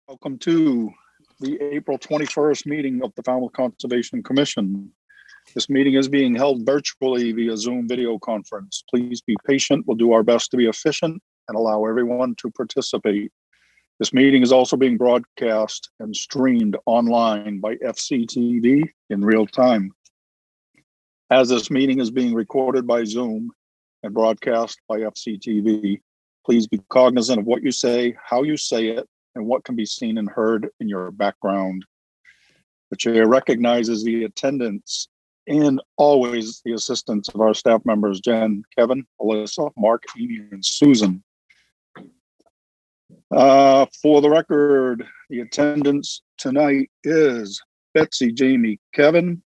Welcome to the April 21st meeting of the Falmouth Conservation Commission. This meeting is being held virtually via Zoom video conference. Please be patient. We'll do our best to be efficient and allow everyone to participate. This meeting is also being broadcast and streamed online by FCTV in real time. As this meeting is being recorded by Zoom and broadcast by FCTV, please be cognizant of what you say, how you say it, and what can be seen and heard in your background. The chair recognizes the attendance and always the assistance of our staff members, Jen, Kevin, Alyssa, Mark, Amy, and Susan. For the record, the attendance tonight is Betsy, Jamie, Kevin,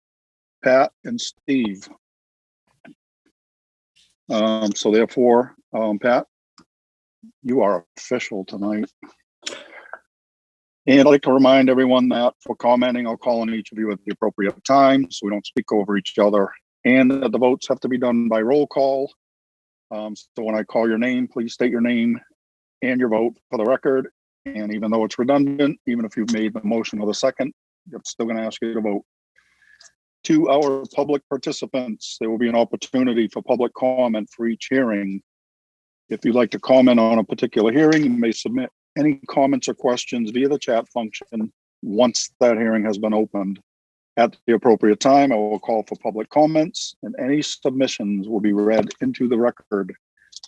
Pat, and Steve. So therefore, Pat, you are official tonight. And I'd like to remind everyone that for commenting, I'll call on each of you at the appropriate time so we don't speak over each other. And that the votes have to be done by roll call. So when I call your name, please state your name and your vote for the record. And even though it's redundant, even if you've made the motion or the second, I'm still going to ask you to vote. To our public participants, there will be an opportunity for public comment for each hearing. If you'd like to comment on a particular hearing, you may submit any comments or questions via the chat function once that hearing has been opened. At the appropriate time, I will call for public comments and any submissions will be read into the record.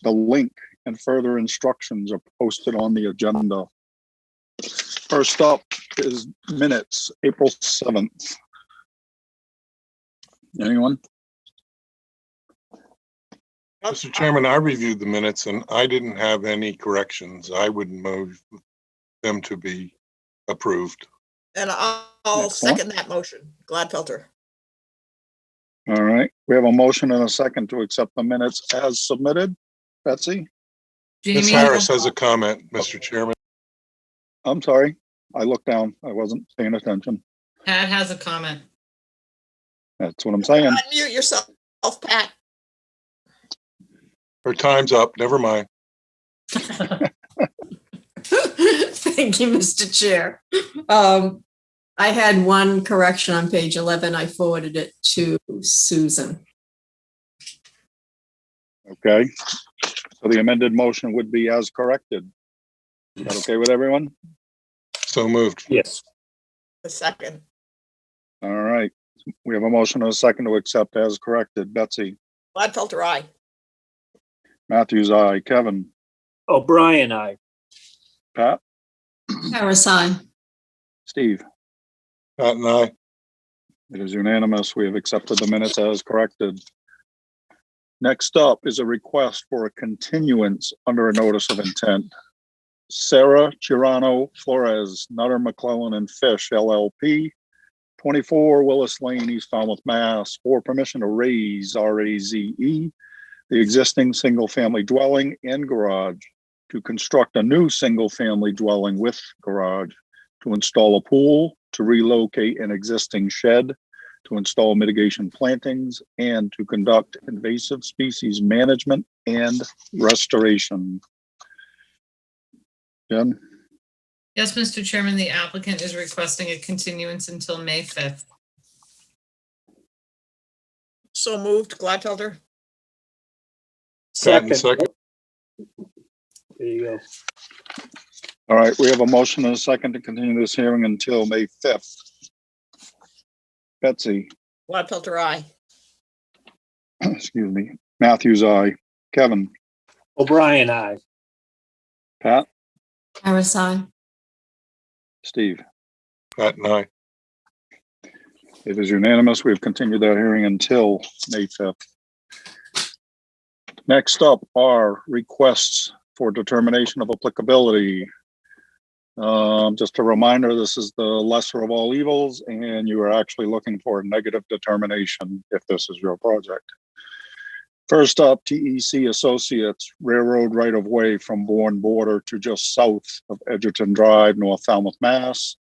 The link and further instructions are posted on the agenda. First up is minutes, April 7th. Anyone? Mr. Chairman, I reviewed the minutes and I didn't have any corrections. I would move them to be approved. And I'll second that motion. Gladfelter. All right, we have a motion and a second to accept the minutes as submitted. Betsy? Ms. Harris has a comment, Mr. Chairman. I'm sorry, I looked down. I wasn't paying attention. Pat has a comment. That's what I'm saying. Unmute yourself, Pat. Her time's up. Never mind. Thank you, Mr. Chair. I had one correction on page 11. I forwarded it to Susan. Okay, so the amended motion would be as corrected. Is that okay with everyone? So moved. Yes. The second. All right, we have a motion and a second to accept as corrected. Betsy? Gladfelter, aye. Matthews, aye. Kevin? O'Brien, aye. Pat? Harris, aye. Steve? Pat and I. It is unanimous. We have accepted the minutes as corrected. Next up is a request for a continuance under a notice of intent. Sarah Girano Flores, Nutter, McClellan and Fish, LLP, 24 Willis Lane, East Falmouth, Mass, for permission to raise, R-A-Z-E, the existing single-family dwelling and garage, to construct a new single-family dwelling with garage, to install a pool, to relocate an existing shed, to install mitigation plantings, and to conduct invasive species management and restoration. Jen? Yes, Mr. Chairman, the applicant is requesting a continuance until May 5th. So moved, Gladfelter. Pat and Second. second. There you go. All right, we have a motion and a second to continue this hearing until May 5th. Betsy? Gladfelter, aye. Excuse me. Matthews, aye. Kevin? O'Brien, aye. Pat? Harris, aye. Steve? Pat and I. It is unanimous. We've continued that hearing until May 5th. Next up are requests for determination of applicability. Just a reminder, this is the lesser of all evils, and you are actually looking for a negative determination if this is your project. First up, TEC Associates, railroad right-of-way from Bourne Border to just south of Edgerton Drive, North Falmouth, Mass,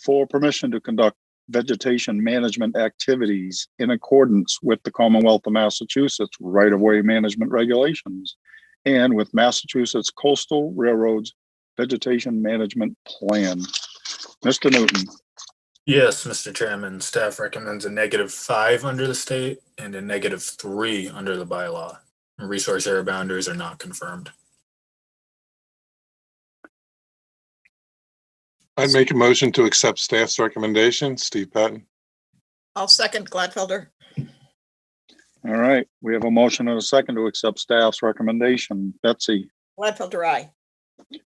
for permission to conduct vegetation management activities in accordance with the Commonwealth of Massachusetts right-of-way management regulations and with Massachusetts Coastal Railroad's vegetation management plan. Mr. Newton, Yes, Mr. Chairman, staff recommends a -5 under the state and a -3 under the bylaw. Resource area boundaries are not confirmed. I'd make a motion to accept staff's recommendation. Steve Patton. I'll second Gladfelter. all right, we have a motion and a second to accept staff's recommendation. Betsy, Gladfelter, aye.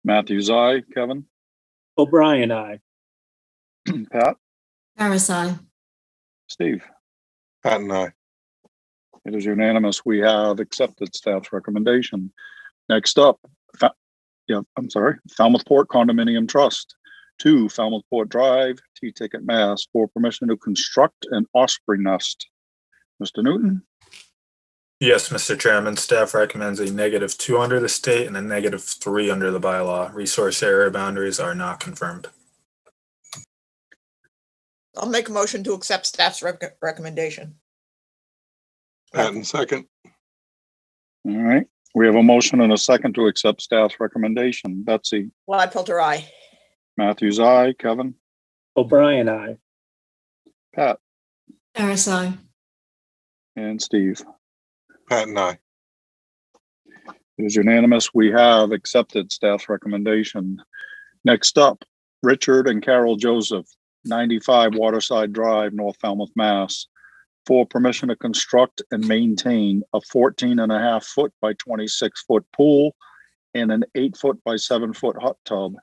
Matthews, aye. Kevin, O'Brien, aye. Pat, Harris, aye. Steve. Patton, aye. It is unanimous. We have accepted staff's recommendation. Next up, Falmouth Port Condominium Trust. 2 Falmouth Port Drive, T-Ticket, Mass. For permission to construct an osprey nest. Mr. Newton, Yes, Mr. Chairman, staff recommends a -2 under the state and a -3 under the bylaw. Resource area boundaries are not confirmed. I'll make a motion to accept staff's recommendation. Patton, second. all right. We have a motion and a second to accept staff's recommendation. Betsy, Gladfelter, aye. Matthews, aye. Kevin, O'Brien, aye. Pat, Harris, aye. and Steve. Patton, aye. It is unanimous. We have accepted staff's recommendation. Next up, Richard and Carol Joseph, 95 Waterside Drive, North Falmouth, Mass. For permission to construct and maintain a 14.5-foot by 26-foot pool and an 8-foot by 7-foot hot tub,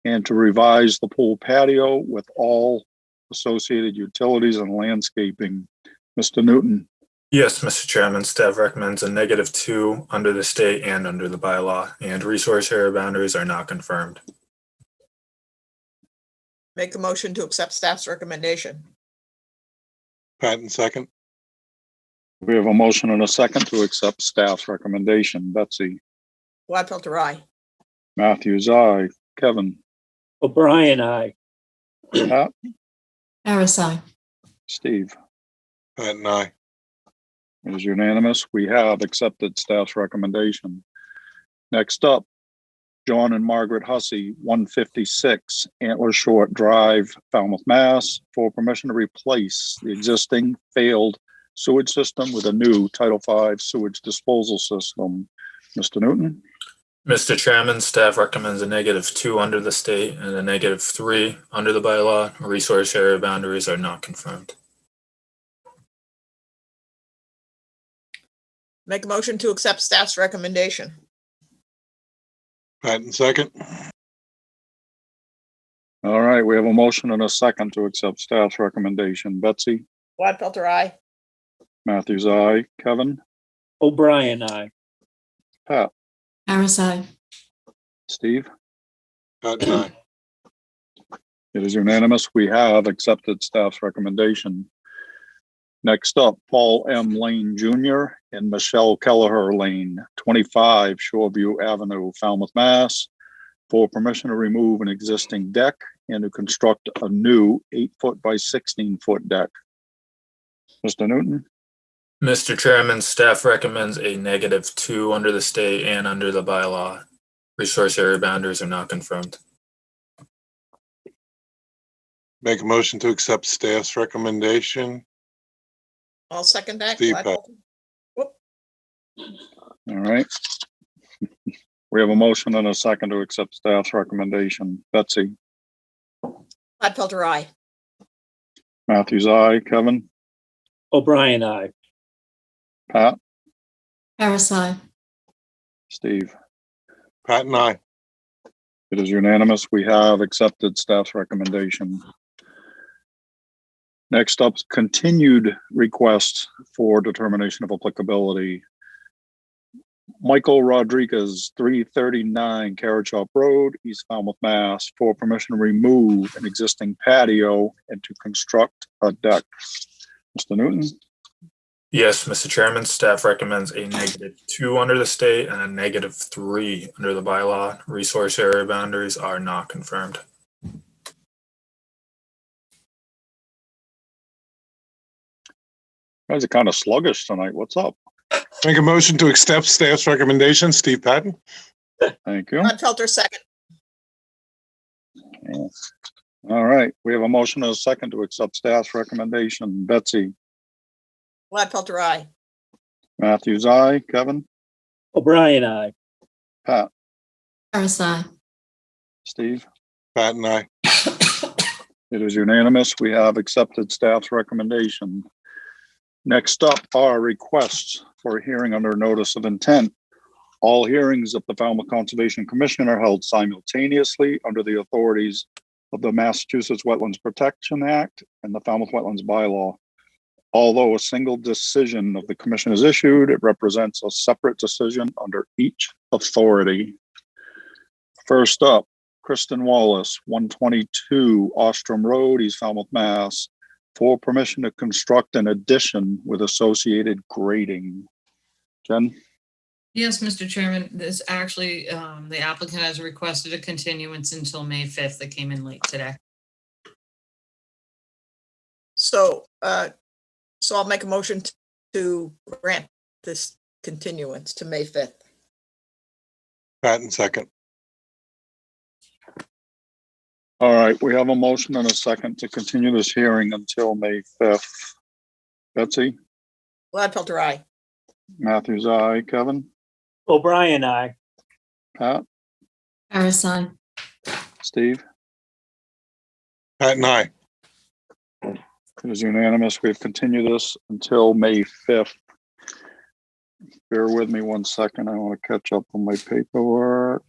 and to revise the pool patio with all associated utilities and landscaping. Mr. Newton, Yes, Mr. Chairman, staff recommends a -2 under the state and under the bylaw, and resource area boundaries are not confirmed. Make a motion to accept staff's recommendation. Patton, second. we have a motion and a second to accept staff's recommendation. Betsy, Gladfelter, aye. Matthews, aye. Kevin, O'Brien, aye. Pat, Harris, aye. Steve. Patton, aye. It is unanimous. We have accepted staff's recommendation. Next up, John and Margaret Hussey, 156 Antler Short Drive, Falmouth, Mass. For permission to replace the existing failed sewage system with a new Title V sewage disposal system. Mr. Newton, Mr. Chairman, staff recommends a -2 under the state and a -3 under the bylaw. Resource area boundaries are not confirmed. Make a motion to accept staff's recommendation. Patton, second. all right, we have a motion and a second to accept staff's recommendation. Betsy, Gladfelter, aye. Matthews, aye. Kevin, O'Brien, aye. Pat, Harris, aye. Steve. Patton, aye. It is unanimous. We have accepted staff's recommendation. Next up, Paul M. Lane Jr. and Michelle Kelleher Lane, 25 Shoreview Avenue, Falmouth, Mass. For permission to remove an existing deck and to construct a new 8-foot by 16-foot deck. Mr. Newton, Mr. Chairman, staff recommends a -2 under the state and under the bylaw. Resource area boundaries are not confirmed. Make a motion to accept staff's recommendation. I'll second that. Steve Gladfelter. Whoop. all right. We have a motion and a second to accept staff's recommendation. Betsy, Gladfelter, aye. Matthews, aye. Kevin, O'Brien, aye. Pat, Harris, aye. Steve. Patton, aye. It is unanimous. We have accepted staff's recommendation. Next up, continued request for determination of applicability. Michael Rodriguez, 339 Carrot Shop Road, East Falmouth, Mass. For permission to remove an existing patio and to construct a deck. Mr. Newton, Yes, Mr. Chairman, staff recommends a -2 under the state and a -3 under the bylaw. Resource area boundaries are not confirmed. you guys are kind of sluggish tonight. What's up? Make a motion to accept staff's recommendation. Steve Patton. Thank you. Gladfelter, second. All right, we have a motion and a second to accept staff's recommendation. Betsy, Gladfelter, aye. Matthews, aye. Kevin, O'Brien, aye. Pat, Harris, aye. Steve. Pat and I. It is unanimous. We have accepted staff's recommendation. Next up are requests for a hearing under notice of intent. All hearings of the Falmouth Conservation Commission are held simultaneously under the authorities of the Massachusetts Wetlands Protection Act and the Falmouth Wetlands Bylaw. Although a single decision of the commission is issued, it represents a separate decision under each authority. First up, Kristen Wallace, 122 Ostrom Road, East Falmouth, Mass, for permission to construct an addition with associated grading. Jen? Yes, Mr. Chairman, this actually, the applicant has requested a continuance until May 5th. That came in late today. So I'll make a motion to grant this continuance to May 5th. Pat and second. All right, we have a motion and a second to continue this hearing until May 5th. Betsy? Gladfelter, aye. Matthews, aye. Kevin? O'Brien, aye. Pat? Harris, aye. Steve? Pat and I. It is unanimous. We've continued this until May 5th. Bear with me one second. I want to catch up on my paperwork.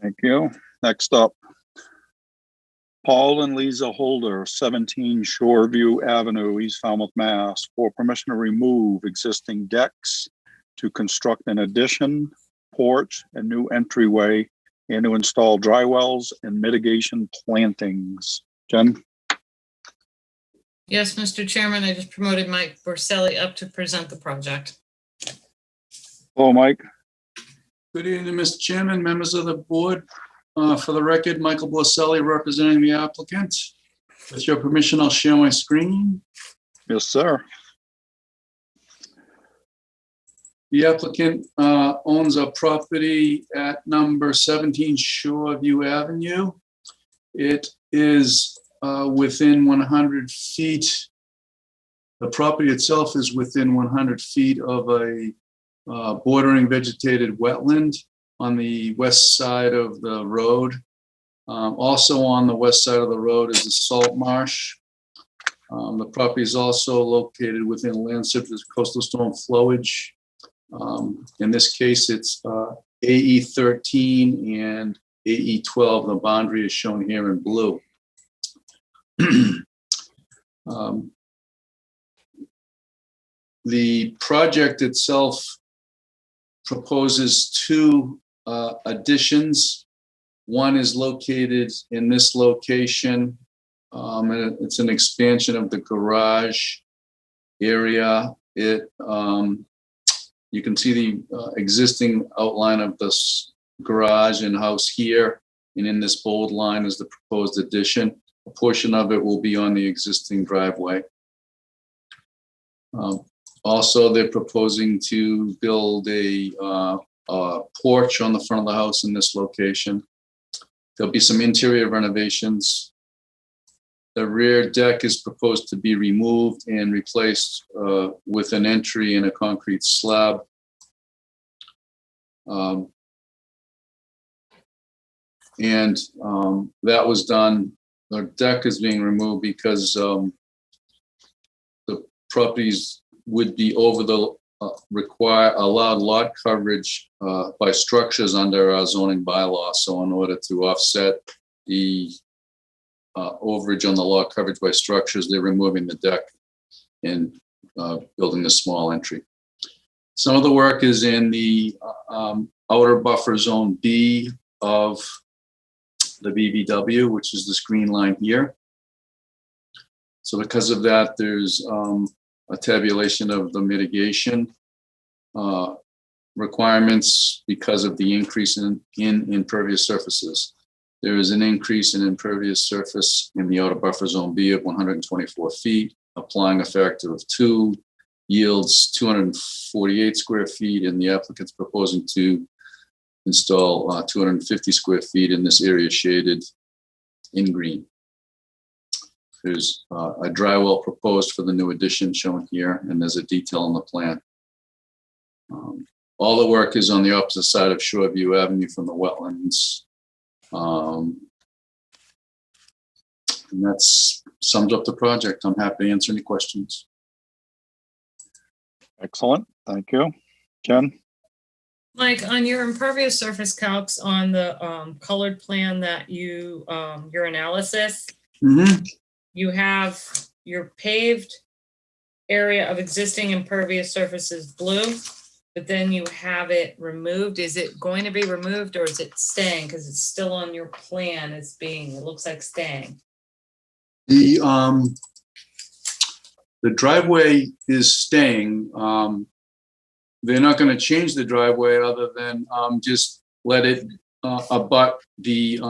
Thank you. Next up, Paul and Lisa Holder, 17 Shoreview Avenue, East Falmouth, Mass, for permission to remove existing decks to construct an addition, porch, and new entryway, and to install dry wells and mitigation plantings. Jen? Yes, Mr. Chairman, I just promoted Mike Borselli up to present the project. Hello, Mike. Good evening, Mr. Chairman, members of the board. For the record, Michael Borselli representing the applicant. With your permission, I'll share my screen. Yes, sir. The applicant owns a property at number 17 Shoreview Avenue. It is within 100 feet. The property itself is within 100 feet of a bordering vegetated wetland on the west side of the road. Also on the west side of the road is the salt marsh. The property is also located within land subject to coastal storm flowage. In this case, it's AE 13 and AE 12. The boundary is shown here in blue. The project itself proposes two additions. One is located in this location. And it's an expansion of the garage area. You can see the existing outline of this garage and house here. And in this bold line is the proposed addition. A portion of it will be on the existing driveway. Also, they're proposing to build a porch on the front of the house in this location. There'll be some interior renovations. The rear deck is proposed to be removed and replaced with an entry and a concrete slab. That was done. The deck is being removed because the properties would be over the allowed lot coverage by structures under our zoning bylaw. So in order to offset the overage on the lot coverage by structures, they're removing the deck and building a small entry. Some of the work is in the outer buffer zone B of the BVW, which is this green line here. So because of that, there's a tabulation of the mitigation requirements because of the increase in impervious surfaces. There is an increase in impervious surface in the outer buffer zone B of 124 feet, applying a factor of 2, yields 248 square feet, and the applicant's proposing to install 250 square feet in this area shaded in green. There's a dry well proposed for the new addition shown here, and there's a detail on the plan. All the work is on the opposite side of Shoreview Avenue from the wetlands. And that sums up the project. I'm happy to answer any questions. Excellent. Thank you. Jen? Mike, on your impervious surface calcs on the colored plan that you, your analysis, you have your paved area of existing impervious surfaces blue, but then you have it removed. Is it going to be removed or is it staying? Because it's still on your plan. It looks like staying. The driveway is staying. They're not going to change the driveway other than just let it abut the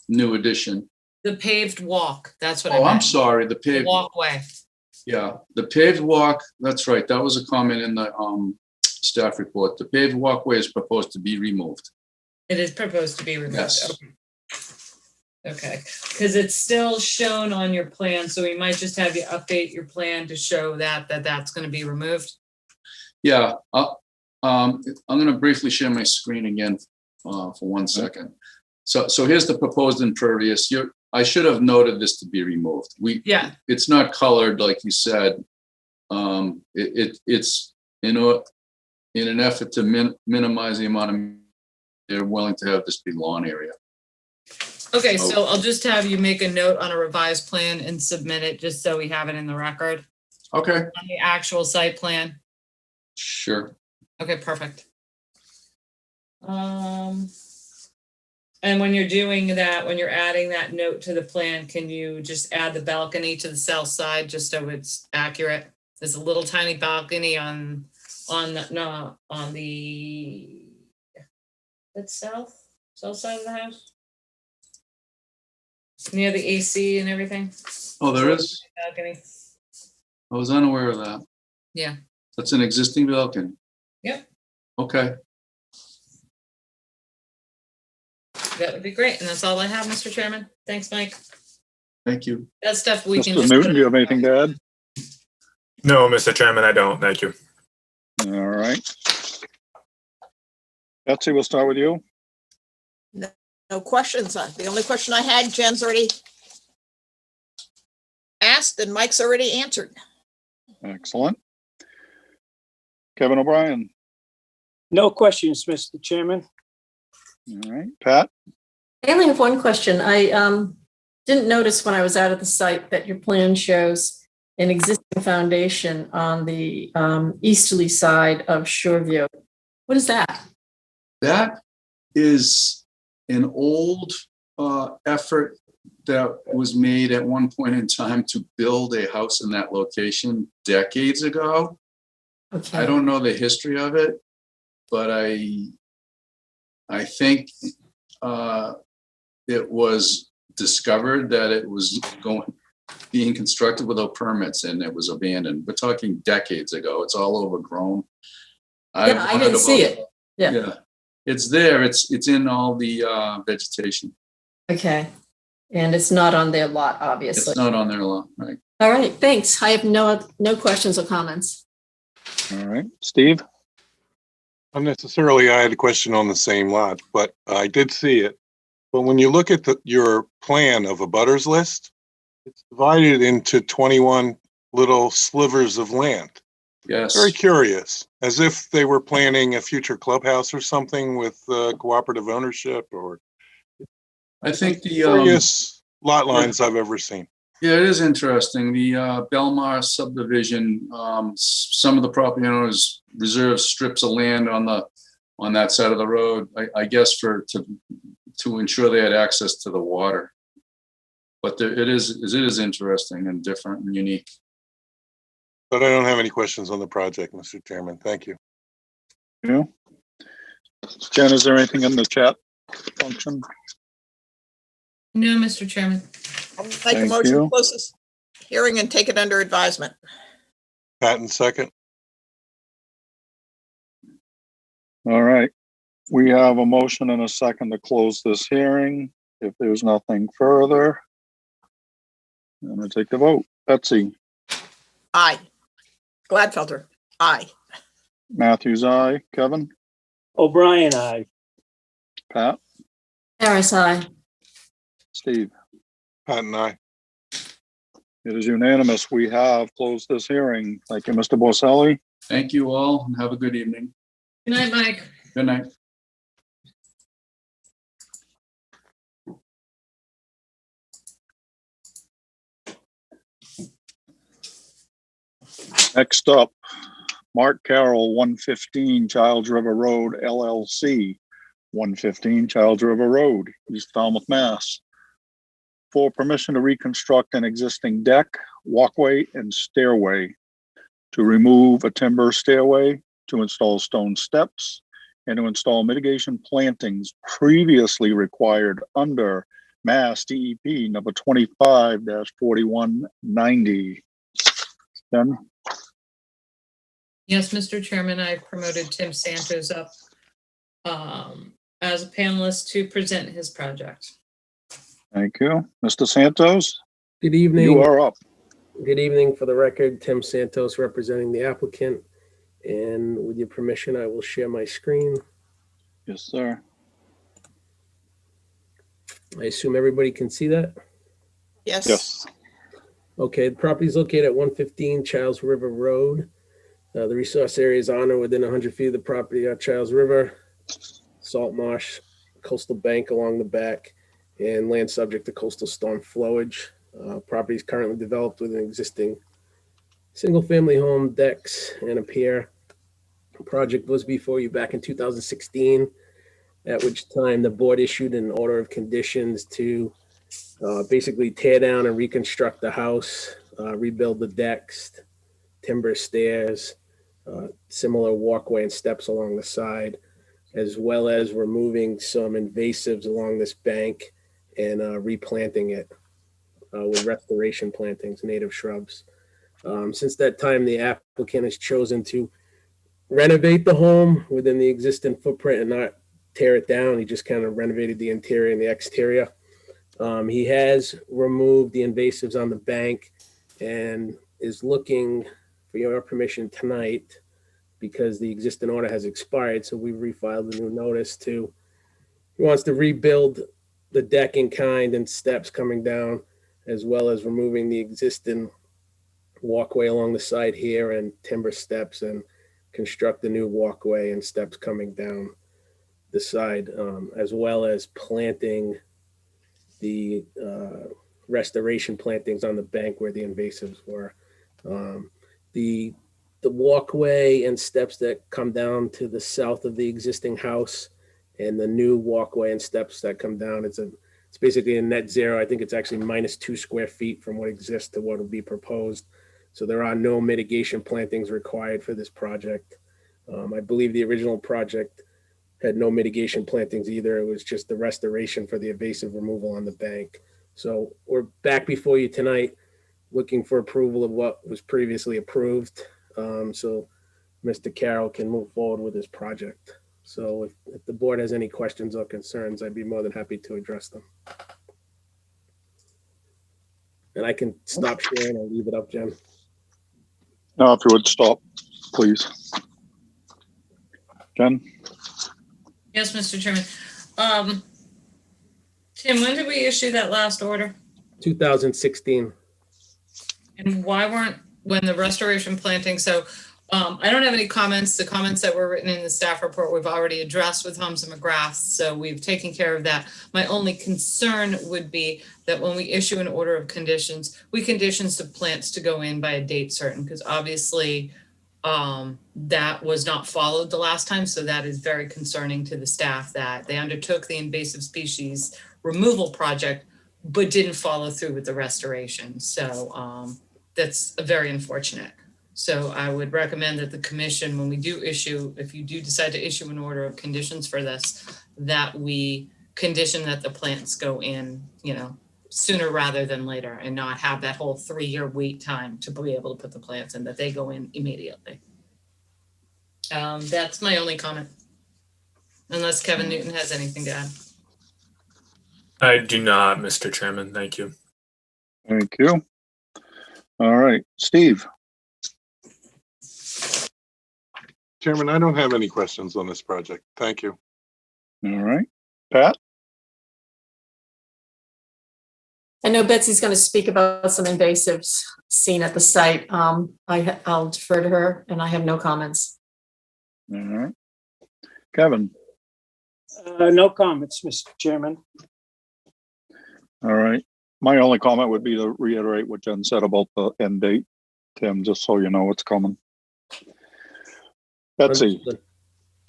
new addition. The paved walk, that's what I Oh, meant. I'm sorry, the The paved, walkway. yeah, the paved walk, that's right, that was a comment in the staff report. The paved walkway is proposed to be removed. It is proposed to be removed. Yes. Okay, because it's still shown on your plan, so we might just have you update your plan to show that's going to be removed. Yeah, I'm going to briefly share my screen again for 1 second. So here's the proposed impervious. I should have noted this to be removed. Yeah. It's not colored like you said. It's in an effort to minimize the amount of they're willing to have this be lawn area. Okay, so I'll just have you make a note on a revised plan and submit it just so we have it in the record Okay, on the actual site plan. sure. Okay, perfect. And when you're doing that, when you're adding that note to the plan, can you just add the balcony to the south side just so it's accurate? There's a little tiny balcony on the that's south side of the house, near the AC and everything. Oh, there is? Balcony. I was unaware of that. Yeah. That's an existing balcony. Yep. Okay, That would be great. And that's all I have, Mr. Chairman. Thanks, Mike. thank you. That stuff we can Mr. just. Newton, do you have anything to add? No, Mr. Chairman, I don't. Thank you. All right. Betsy, we'll start with you. No questions. The only question I had, Jen's already asked and Mike's already answered. Excellent. Kevin O'Brien. No questions, Mr. Chairman. All right. Pat? I only have one question. I didn't notice when I was out at the site that your plan shows an existing foundation on the easterly side of Shoreview. What is that? That is an old effort that was made at one point in time to build a house in that location decades ago. Okay. I don't know the history of it, but I think it was discovered that it was being constructed without permits and it was abandoned. We're talking decades ago. It's all overgrown. Yeah, I didn't see it. Yeah, it's there. It's in all the vegetation. Okay. And it's not on their lot, obviously. It's not on their lot, right? All right, thanks. I have no questions or comments. All right. Steve? Unnecessarily, I had a question on the same lot, but I did see it. But when you look at your plan of a butters list, it's divided into 21 little slivers of land. Yes. Very curious, as if they were planning a future clubhouse or something with cooperative ownership, or I think the curious lot lines I've ever seen. yeah, it is interesting. The Belmar subdivision, some of the property owners reserve strips of land on that side of the road, I guess to ensure they had access to the water. But it is interesting and different and unique. But I don't have any questions on the project, Mr. Chairman. Thank you. Yeah. Jen, is there anything in the chat function? No, Mr. Chairman. I'll make a Thank motion you. to close this. hearing and take it under advisement. Patton second. All right. We have a motion and a second to close this hearing. If there's nothing further, I'm gonna take the vote. Betsy, Aye. Gladfelter, aye. Matthews, aye. Kevin, O'Brien, aye. Pat, Harris, aye. Steve. Patton, aye. It is unanimous. We have closed this hearing. Thank you, Mr. Borselli. Thank you all and have a good evening. Good night, Mike. Good night. Next up, Mark Carroll, 115 Childs River Road, LLC, 115 Childs River Road, East Falmouth, Mass. For permission to reconstruct an existing deck, walkway, and stairway, to remove a timber stairway, to install stone steps, and to install mitigation plantings previously required under Mass DEP number 25-4190. Then, Yes, Mr. Chairman, I promoted Tim Santos up as a panelist to present his project. thank you. Mr. Santos, Good you evening. are up. Good evening. For the record, Tim Santos representing the applicant. And with your permission, I will share my screen. Yes, sir. I assume everybody can see that. Yes. Yes. Okay, the property is located at 115 Childs River Road. The resource area is on or within 100 feet of the property at Childs River, salt marsh, coastal bank along the back, and land subject to coastal storm flowage. Property is currently developed with an existing single-family home, decks, and a pier. The project was before you back in 2016, at which time the board issued an order of conditions to basically tear down and reconstruct the house, rebuild the decks, timber stairs, similar walkway and steps along the side, as well as removing some invasives along this bank and replanting it with restoration plantings, native shrubs. Since that time, the applicant has chosen to renovate the home within the existing footprint and not tear it down. He just kind of renovated the interior and the exterior. He has removed the invasives on the bank and is looking for your permission tonight, because the existing order has expired. So we refiled a new notice he wants to rebuild the deck in kind and steps coming down, as well as removing the existing walkway along the side here and timber steps, and construct a new walkway and steps coming down the side, as well as planting the restoration plantings on the bank where the invasives were. The walkway and steps that come down to the south of the existing house, and the new walkway and steps that come down, it's basically a net zero. I think it's actually -2 square feet from what exists to what will be proposed. So there are no mitigation plantings required for this project. I believe the original project had no mitigation plantings either. It was just the restoration for the invasive removal on the bank. So we're back before you tonight, looking for approval of what was previously approved. So Mr. Carroll can move forward with his project. So if the board has any questions or concerns, I'd be more than happy to address them. And I can stop sharing or leave it up, Jen. Now, if you would stop, please. Jen? Yes, Mr. Chairman. Tim, when did we issue that last order? 2016. And when the restoration planting, so I don't have any comments. The comments that were written in the staff report, we've already addressed with Holmes and McGrath, so we've taken care of that. My only concern would be that when we issue an order of conditions, we conditions the plants to go in by a date certain, because obviously that was not followed the last time. So that is very concerning to the staff, that they undertook the invasive species removal project, but didn't follow through with the restoration. So that's very unfortunate. So I would recommend that the commission, when we do issue, if you do decide to issue an order of conditions for this, that we condition that the plants go in, sooner rather than later and not have that whole 3-year wait time to be able to put the plants in, that they go in immediately. That's my only comment. Unless Kevin Newton has anything to add. I do not, Mr. Chairman. Thank you. Thank you. All right, Steve. Chairman, I don't have any questions on this project. Thank you. All right, Pat. I know Betsy's going to speak about some invasives seen at the site. I'll defer to her, and I have no comments. All right, Kevin. No comments, Mr. Chairman. All right. My only comment would be to reiterate what Jen said about the end date, Tim, just so you know what's coming. Betsy,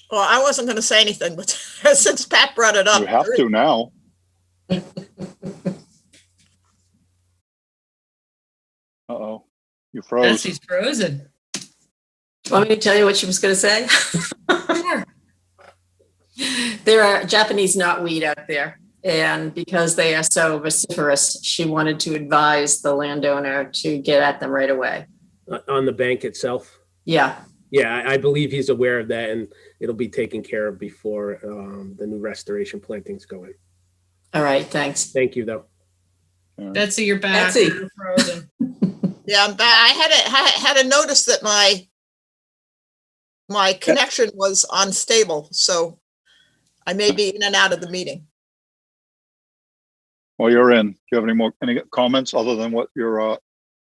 Well, I wasn't going to say anything, but since Pat brought it up. you have to now. Uh-oh, you froze. Betsy's frozen. Do you want me to tell you what she was going to say? Sure. There are Japanese knotweed out there, and because they are so vociferous, she wanted to advise the landowner to get at them right away. On the bank itself. Yeah. Yeah, I believe he's aware of that, and it'll be taken care of before the new restoration plantings go in. All right. Thanks. Thank you, though. Betsy, you're back. Betsy. You're frozen. Yeah, I'm back. I had a notice that my connection was unstable, so I may be in and out of the meeting. Well, you're in. Do you have any comments other than what your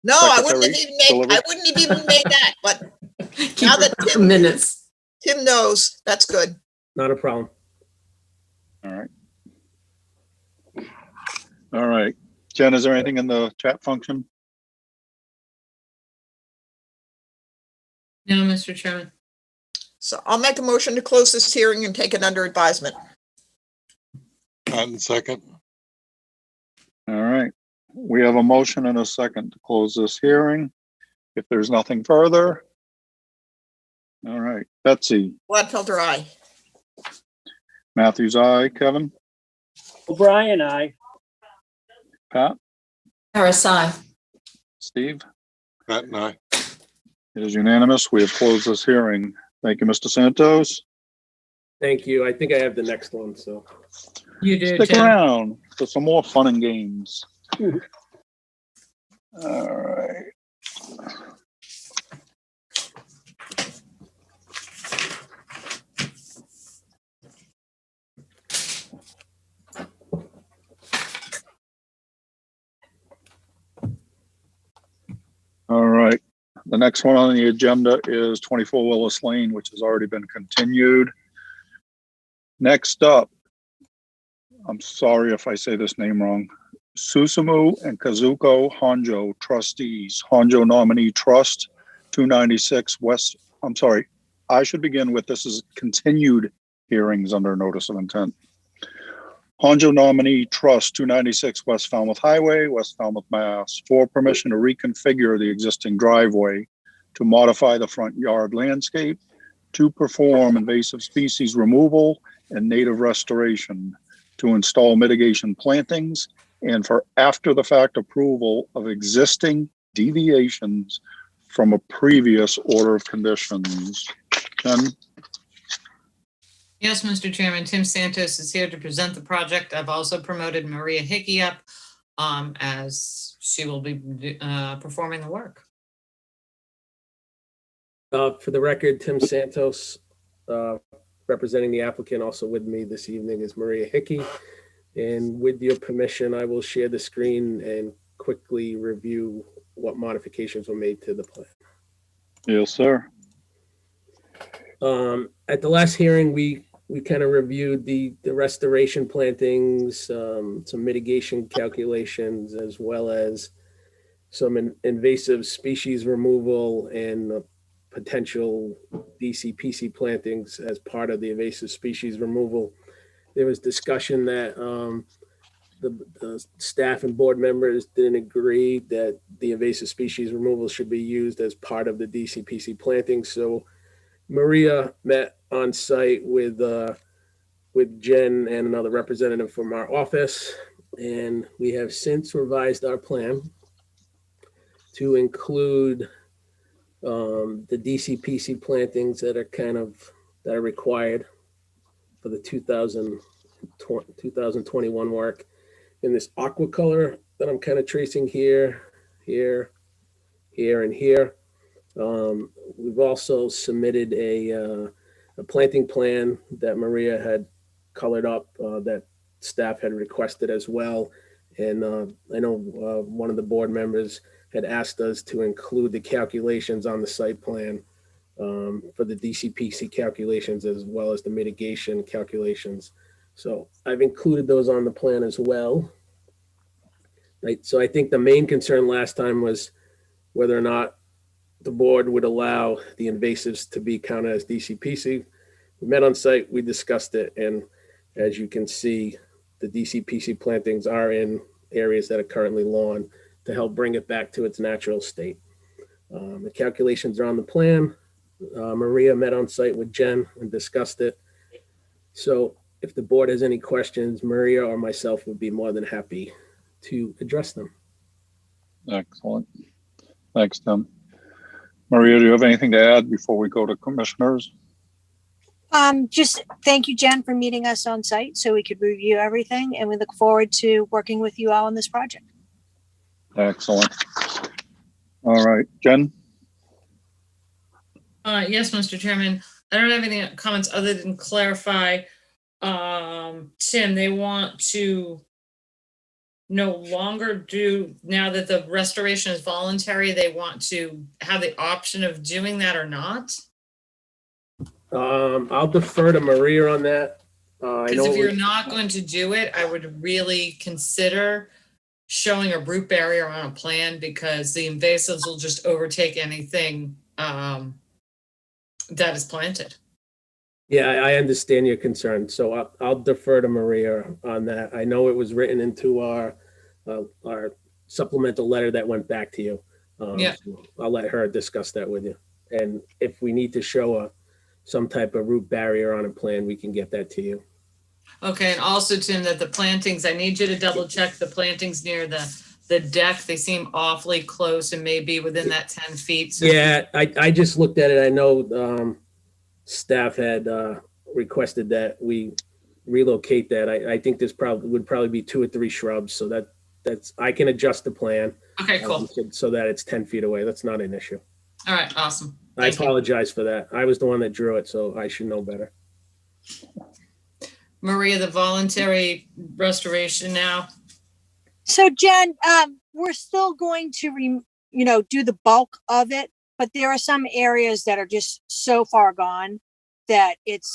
No, I wouldn't have Secretary even delivered? I wouldn't have even made that, but Keep now that her minutes. Tim knows, that's good. Not a problem. All right. All right. Jen, is there anything in the chat function? No, Mr. Chairman. So I'll make a motion to close this hearing and take it under advisement. Patton, second. All right. We have a motion and a second to close this hearing. If there's nothing further. All right. Betsy, Gladfelter, aye. Matthews, aye. Kevin, O'Brien, aye. Pat, RSI. Steve. Patton, aye. It is unanimous. We have closed this hearing. Thank you, Mr. Santos. Thank you. I think I have the next one, so. You do, Stick Tim. around for some more fun and games. All right. All right. The next one on the agenda is 24 Willis Lane, which has already been continued. Next up, I'm sorry if I say this name wrong, Susumu and Kazuko Honjo trustees, Honjo Nominee Trust, 296 West, I'm sorry, I should begin with this is continued hearings under notice of intent. Honjo Nominee Trust, 296 West Falmouth Highway, West Falmouth, Mass, for permission to reconfigure the existing driveway, to modify the front yard landscape, to perform invasive species removal and native restoration, to install mitigation plantings, and for after-the-fact approval of existing deviations from a previous order of conditions. Jen? Yes, Mr. Chairman, Tim Santos is here to present the project. I've also promoted Maria Hickey up as she will be performing the work. For the record, Tim Santos, representing the applicant, also with me this evening is Maria Hickey. And with your permission, I will share the screen and quickly review what modifications were made to the plan. Yes, sir. At the last hearing, we kind of reviewed the restoration plantings, some mitigation calculations, as well as some invasive species removal and potential DCPC plantings as part of the invasive species removal. There was discussion that the staff and board members didn't agree that the invasive species removal should be used as part of the DCPC planting. So Maria met on site with Jen and another representative from our office, And we have since revised our plan to include the DCPC plantings that are required for the 2021 work in this aqua color that I'm kind of tracing here, here, and here. We've also submitted a planting plan that Maria had colored up that staff had requested as well. And I know one of the board members had asked us to include the calculations on the site plan for the DCPC calculations as well as the mitigation calculations. So I've included those on the plan as well. Right. So I think the main concern last time was whether or not the board would allow the invasives to be counted as DCPC. We met on site, we discussed it, and as you can see, the DCPC plantings are in areas that are currently lawn to help bring it back to its natural state. The calculations are on the plan. Maria met on site with Jen and discussed it. So if the board has any questions, Maria or myself would be more than happy to address them. Excellent. Thanks, Tim. Maria, do you have anything to add before we go to commissioners? Just thank you, Jen, for meeting us on site so we could review everything, and we look forward to working with you all on this project. Excellent. All right, Jen? Yes, Mr. Chairman. I don't have any comments other than clarify. Tim, they want to no longer do, now that the restoration is voluntary, they want to have the option of doing that or not? I'll defer to Maria on that. Because if you're not going to do it, I would really consider showing a root barrier on a plan, because the invasives will just overtake anything that is planted. Yeah, I understand your concern. So I'll defer to Maria on that. I know it was written into our supplemental letter that went back to you. Yeah. So I'll let her discuss that with you. And if we need to show some type of root barrier on a plan, we can get that to you. Okay, and also, Tim, that the plantings, I need you to double check the plantings near the deck. They seem awfully close and may be within that 10 feet. So Yeah, I just looked at it. I know staff had requested that we relocate that. I think this would probably be 2 or 3 shrubs. So that's I can adjust the plan. Okay, cool. So that it's 10 feet away. That's not an issue. All right, awesome. I apologize for that. I was the one that drew it, so I should know better. Maria, the voluntary restoration now. So Jen, we're still going to, do the bulk of it, but there are some areas that are just so far gone that it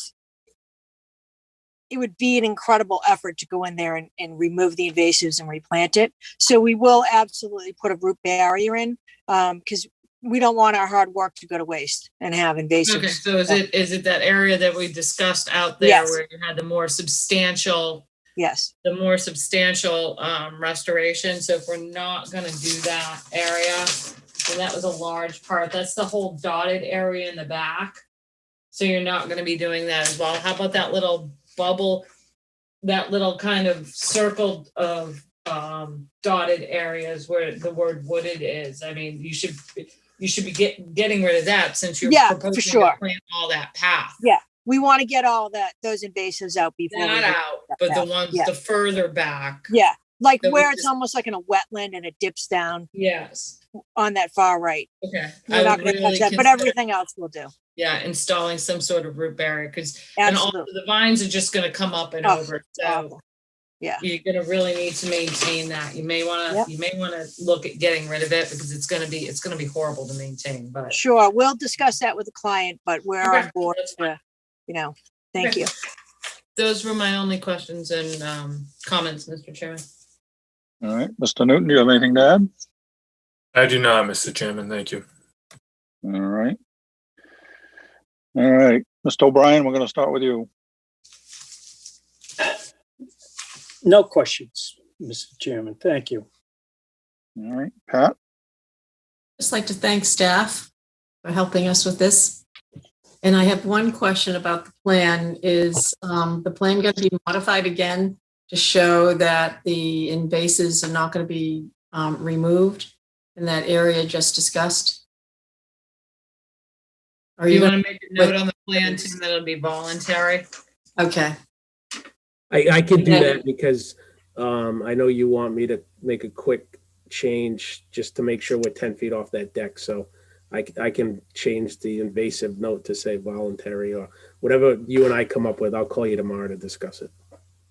would be an incredible effort to go in there and remove the invasives and replant it. So we will absolutely put a root barrier in, because we don't want our hard work to go to waste and have invasives. Okay, so is it that area that we discussed out there? Yes. Where you had the more substantial restoration? So if we're not going to do that area, then that was a large part. That's the whole dotted area in the back. So you're not going to be doing that as well. How about that little bubble, that little kind of circle of dotted areas where the word wooded is? I mean, you should be getting rid of that, since you're proposing for sure. to plant all that path. Yeah, we want to get all those invasives out before. Not out, but the ones the further back. Yeah, like where it's almost like in a wetland and it dips down. Yes. On that far right. Okay. We're not going to touch that, but everything else we'll do. Yeah, installing some sort of root barrier, because and also the vines are just going to come up and over. So yeah, you're going to really need to maintain that. You may want to look at getting rid of it, because it's going to be horrible to maintain. But sure, we'll discuss that with the client, but we're on board. Thank you. Those were my only questions and comments, Mr. Chairman. All right, Mr. Newton, do you have anything to add? I do not, Mr. Chairman. Thank you. All right. All right, Mr. O'Brien, we're going to start with you. No questions, Mr. Chairman. Thank you. All right, Pat? Just like to thank staff for helping us with this. And I have one question about the plan. Is the plan going to be modified again to show that the invasives are not going to be removed in that area just discussed? Are You you want going to make a note on the plan, Tim, that it'll be voluntary? to? Okay. I can do Okay. that because I know you want me to make a quick change just to make sure we're 10 feet off that deck. So I can change the invasive note to say voluntary or whatever you and I come up with. I'll call you tomorrow to discuss it.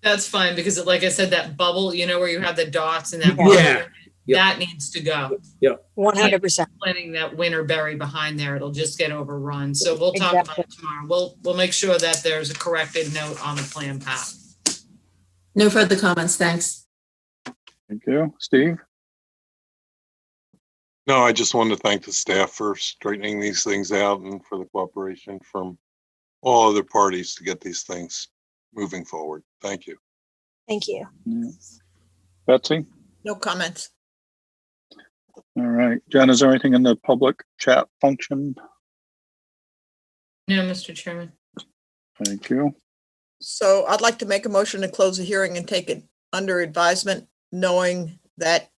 That's fine, because like I said, that bubble, you know, where you have the dots and that Yeah. bubble, Yeah. Yep. that needs to go. 100%. Planting that winter berry behind there, it'll just get overrun. So we'll talk about Exactly. it tomorrow. We'll make sure that there's a corrected note on the plan, Pat. No further comments. Thanks. Thank you. Steve? No, I just wanted to thank the staff for straightening these things out and for the cooperation from all other parties to get these things moving forward. Thank you. Thank you. Yeah. Betsy? No comments. All right. Jen, is there anything in the public chat function? No, Mr. Chairman. Thank you. So I'd like to make a motion to close the hearing and take it under advisement, knowing that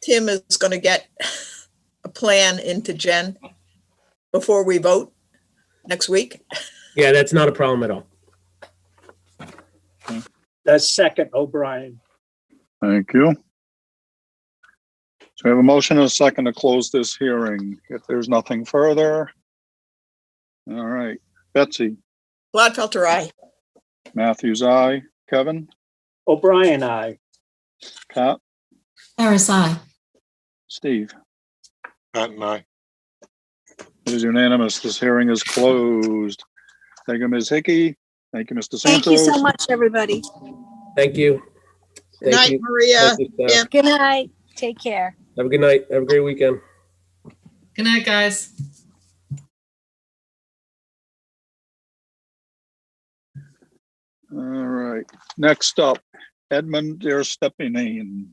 Tim is going to get a plan into Jen before we vote next week. Yeah, that's not a problem at all. That's second, O'Brien. Thank you. So we have a motion and a second to close this hearing. If there's nothing further. All right. Betsy? Gladfelter, aye. Matthews, aye. Kevin? O'Brien, aye. Pat? Harris, aye. Steve? Pat and I. It is unanimous. This hearing is closed. Thank you, Ms. Hickey. Thank you, Mr. Santos. Thank you so much, everybody. Thank you. Good night, you. Maria. Thank you, staff. Good night. Take care. Have a good night. Have a great weekend. Good night, guys. All right. Next up, Edmund Derstepinian,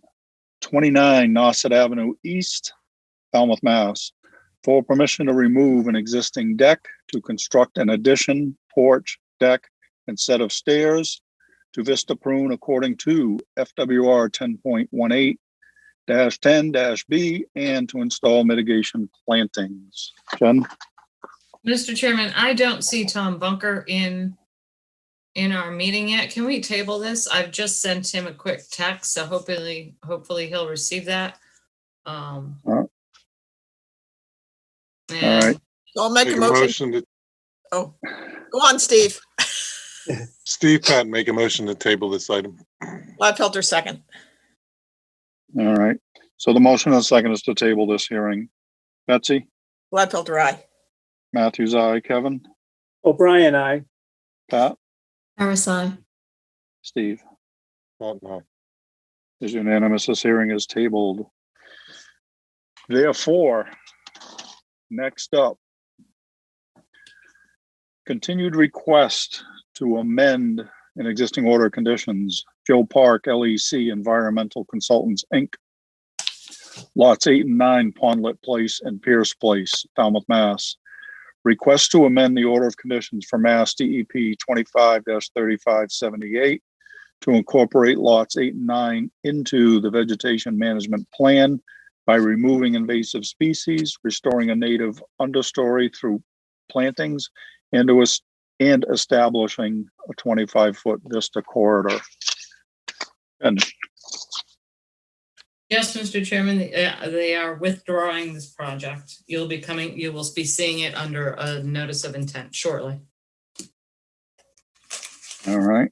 29 Nauset Avenue East, Falmouth, Mass. For permission to remove an existing deck to construct an addition, porch, deck, and set of stairs to Vista Prune according to FWR 10.18-10-B and to install mitigation plantings. Jen? Mr. Chairman, I don't see Tom Bunker in our meeting yet. Can we table this? I've just sent him a quick text, so hopefully he'll receive that. All And right. So I'll make a motion. to, Oh, go on, Steve. Steve, Pat, make a motion to table this item. Gladfelter, second. All right. So the motion and second is to table this hearing. Betsy? Gladfelter, aye. Matthews, aye. Kevin? O'Brien, aye. Pat? Harris, aye. Steve? Pat and I. Is unanimous. This hearing is tabled. Therefore, next up, continued request to amend an existing order of conditions. Joe Park, LEC Environmental Consultants, Inc. Lots 8 and 9, Pondlet Place and Pierce Place, Falmouth, Mass. Request to amend the order of conditions for Mass DEP 25-3578 to incorporate lots 8 and 9 into the vegetation management plan by removing invasive species, restoring a native understory through plantings, and establishing a 25-foot vista corridor. And yes, Mr. Chairman, they are withdrawing this project. You will be seeing it under a notice of intent shortly. all right.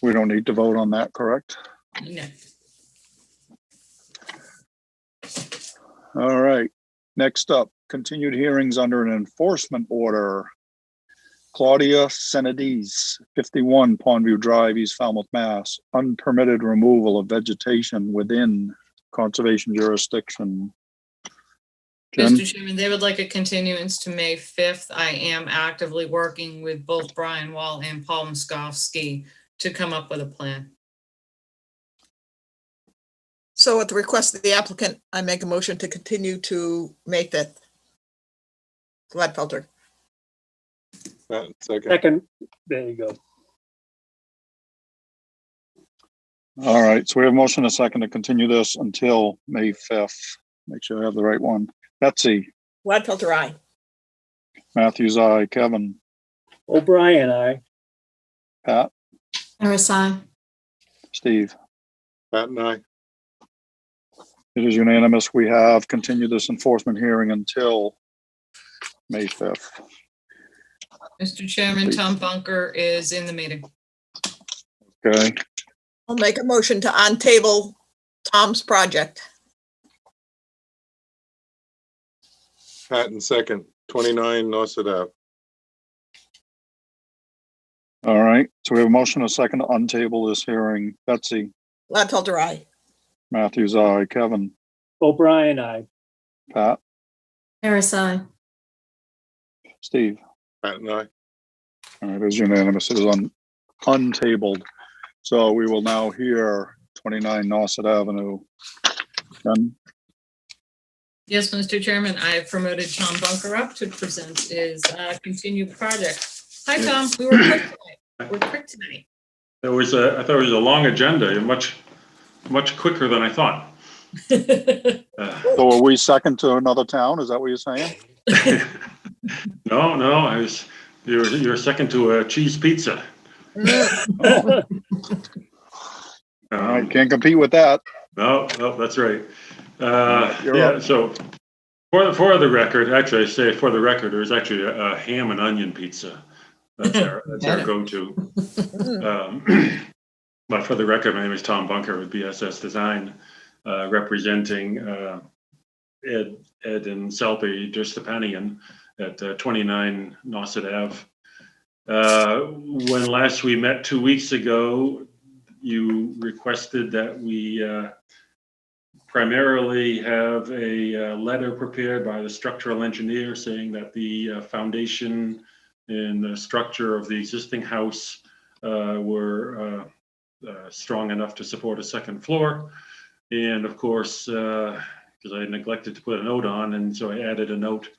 We don't need to vote on that, correct? No. All right. Next up, continued hearings under an enforcement order. Claudia Senadiz, 51 Pondview Drive, East Falmouth, Mass. Unpermitted removal of vegetation within conservation jurisdiction. Jen? Mr. Chairman, they would like a continuance to May 5th. I am actively working with both Brian Wall and Paul Moskovsky to come up with a plan. So at the request of the applicant, I make a motion to continue to May 5th. Gladfelter. Pat, second. Second, there you go. All right, so we have a motion and a second to continue this until May 5th. Make sure I have the right one. Betsy, Gladfelter, aye. Matthews, aye. Kevin, O'Brien, aye. Pat, RSI. Steve. Pat and I. It is unanimous. We have continued this enforcement hearing until May 5th. Mr. Chairman, Tom Bunker is in the meeting. Okay, I'll make a motion to untable Tom's project. Pat and second, 29 Nauset Ave. all right. So we have a motion and a second to untable this hearing. Betsy, Gladfelter, aye. Matthews, aye. Kevin, O'Brien, aye. Pat, RSI. Steve. Pat and I. All right, it is unanimous. It is untabled. So we will now hear 29 Nauset Avenue. Done. Yes, Mr. Chairman, I have promoted Tom Bunker up to present his continued project. Hi, Tom. We were quick tonight. We're quick tonight. I thought it was a long agenda, much quicker than I thought. So are we second to another town? Is that what you're saying? No, you're second to a cheese pizza. All right, can't compete with that. No, that's right. You're Yeah, up. so for the record, actually I say for the record, there's actually a ham and onion pizza. That's our go-to. But for the record, my name is Tom Bunker with BSS Design, representing Ed and Selby Justapanian at 29 Nauset Ave. When last we met 2 weeks ago, you requested that we primarily have a letter prepared by the structural engineer saying that the foundation and the structure of the existing house were strong enough to support a second floor. And of course, because I neglected to put a note on, and so I added a note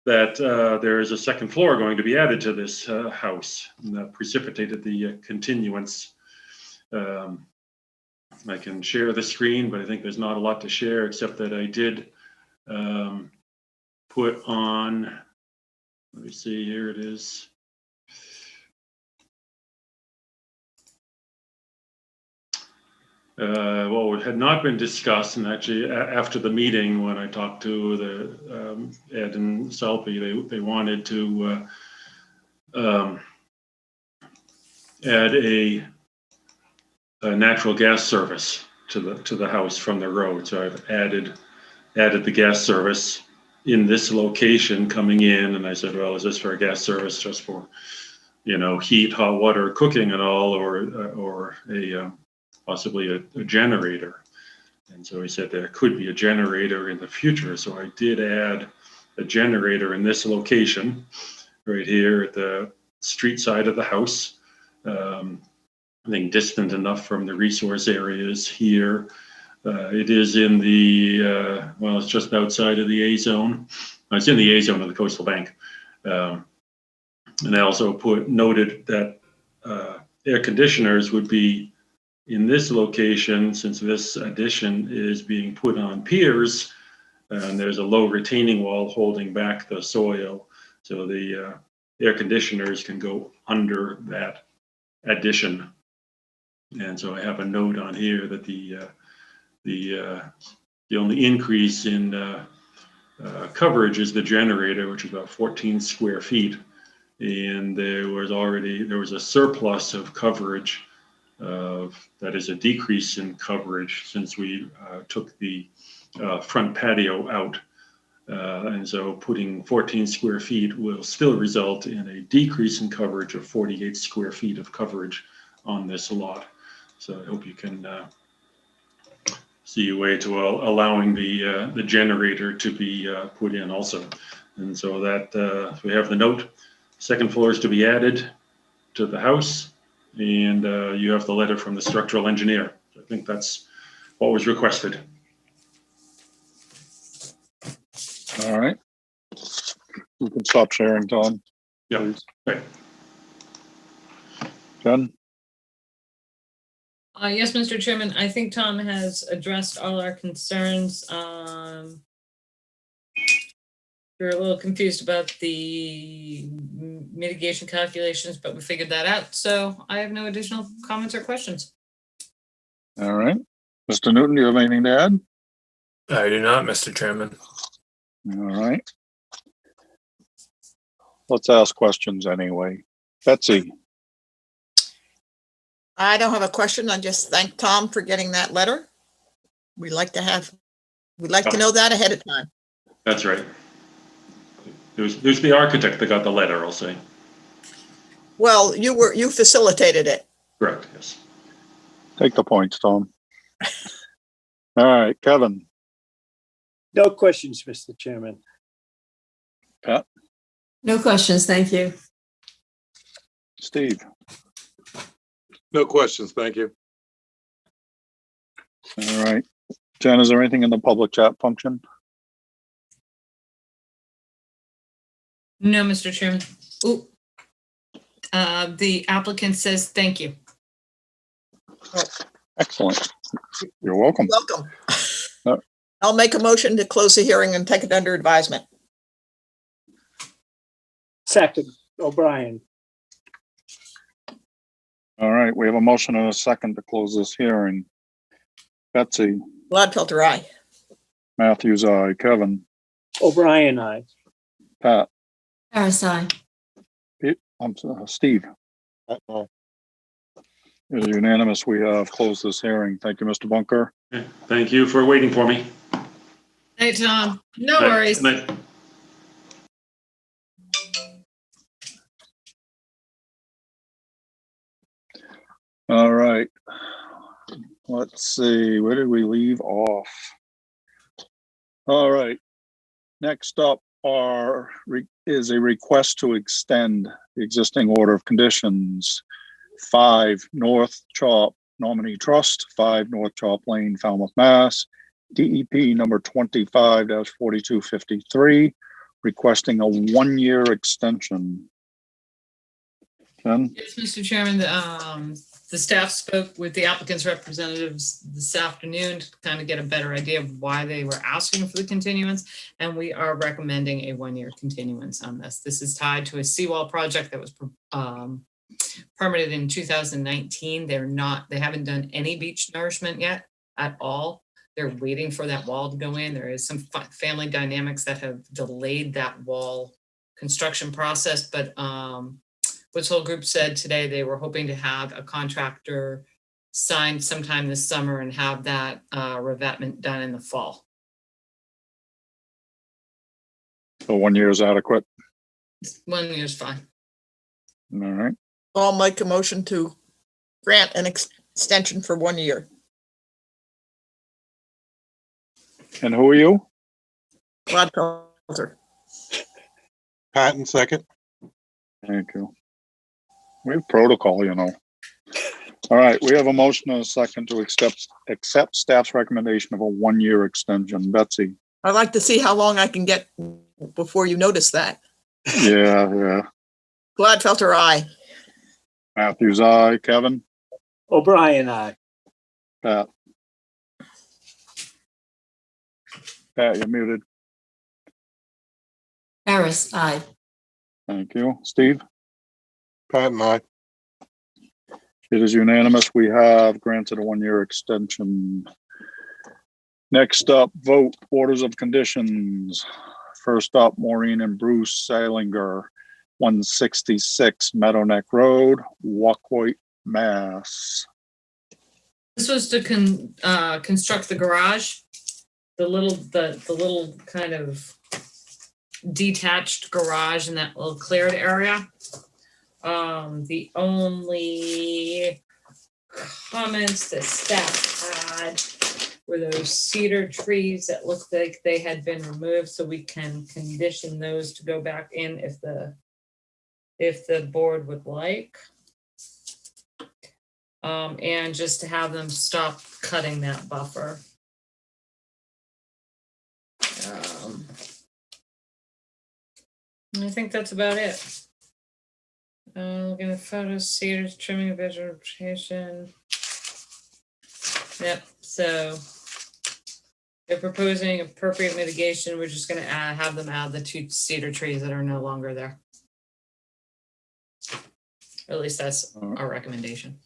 that there is a second floor going to be added to this house, and that precipitated the continuance. I can share the screen, but I think there's not a lot to share except that I did put on, let me see, here it is. Well, it had not been discussed, and actually after the meeting, when I talked to the Ed and Selby, they wanted to add a natural gas service to the house from the road. So I've added the gas service in this location coming in, and I said, well, is this for a gas service just for, heat, hot water, cooking and all, or a possibly a generator? And so he said there could be a generator in the future. So I did add a generator in this location right here at the street side of the house. I think distant enough from the resource areas here. It is in the, well, it's just outside of the A zone. It's in the A zone of the coastal bank. And I also noted that air conditioners would be in this location, since this addition is being put on piers, and there's a low retaining wall holding back the soil. So the air conditioners can go under that addition. And so I have a note on here that the only increase in coverage is the generator, which is about 14 square feet. And there was a surplus of coverage that is a decrease in coverage since we took the front patio out. And so putting 14 square feet will still result in a decrease in coverage of 48 square feet of coverage on this lot. So I hope you can see a way to allowing the generator to be put in also. And so that we have the note, second floor is to be added to the house, and you have the letter from the structural engineer. I think that's what was requested. All right. You can stop sharing, Tom. Yeah, please. right. Jen? Yes, Mr. Chairman, I think Tom has addressed all our concerns. We were a little confused about the mitigation calculations, but we figured that out. So I have no additional comments or questions. All right. Mr. Newton, do you have anything to add? I do not, Mr. Chairman. All right. Let's ask questions anyway. Betsy? I don't have a question. I just thank Tom for getting that letter. We'd like to know that ahead of time. That's right. It was the architect that got the letter, I'll say. Well, you facilitated it. Correct, yes. Take the points, Tom. All right, Kevin? No questions, Mr. Chairman. Pat? No questions, thank you. Steve? No questions, thank you. All right. Jen, is there anything in the public chat function? No, Mr. Chairman. Ooh. The applicant says thank you. Excellent. You're welcome. Welcome. Uh, I'll make a motion to close the hearing and take it under advisement. Second, O'Brien. All right, we have a motion and a second to close this hearing. Betsy? Gladfelter, aye. Matthews, aye. Kevin? O'Brien, aye. Pat? Harris, aye. Steve? It is unanimous. We have closed this hearing. Thank you, Mr. Bunker. Okay, thank you for waiting for me. Hey, Tom. No Night- worries. night. All right. Let's see, where did we leave off? All right. Next up is a request to extend the existing order of conditions. 5 North Chop Nominee Trust, 5 North Chop Lane, Falmouth, Mass. DEP number 25-4253, requesting a 1-year extension. Jen? Yes, Mr. Chairman, the staff spoke with the applicant's representatives this afternoon to kind of get a better idea of why they were asking for the continuance, and we are recommending a 1-year continuance on this. This is tied to a seawall project that was permitted in 2019. They haven't done any beach nourishment yet at all. They're waiting for that wall to go in. There is some family dynamics that have delayed that wall construction process, but Woods Hole Group said today they were hoping to have a contractor signed sometime this summer and have that revetment done in the fall. So 1 year is adequate. 1 year is fine. All right. I'll make a motion to grant an extension for 1 year. And who are you? Gladfelter. Patton, second. Thank you. We have protocol, you know. All right, we have a motion and a second to accept staff's recommendation of a 1-year extension. Betsy? I'd like to see how long I can get before you notice that. Yeah. Gladfelter, aye. Matthews, aye. Kevin? O'Brien, aye. Pat? Pat, you're muted. Harris, aye. Thank you. Steve? Patton, aye. It is unanimous. We have granted a 1-year extension. Next up, vote orders of conditions. First up, Maureen and Bruce Seilinger, 166 Meadowneck Road, Wacoit, Mass. This was to construct the garage, the little kind of detached garage in that little cleared area. The only comments that staff had were those cedar trees that looked like they had been removed, so we can condition those to go back in if the board would like. And just to have them stop cutting that buffer. I think that's about it. Looking at photos, cedars, trimming of vegetation. Yep, so they're proposing appropriate mitigation. We're just gonna have them add the 2 cedar trees that are no longer there. Or at least that's our recommendation.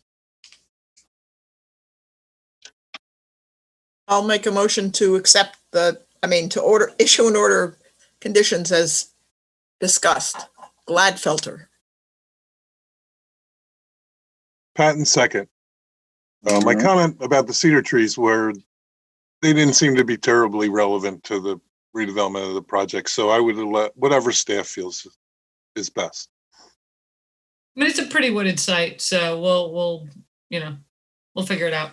I'll make a motion to accept to issue an order of conditions as discussed. Gladfelter. Patton second. My comment about the cedar trees were, they didn't seem to be terribly relevant to the redevelopment of the project, so I would let whatever staff feels is best. I mean, it's a pretty wooded site, so we'll figure it out.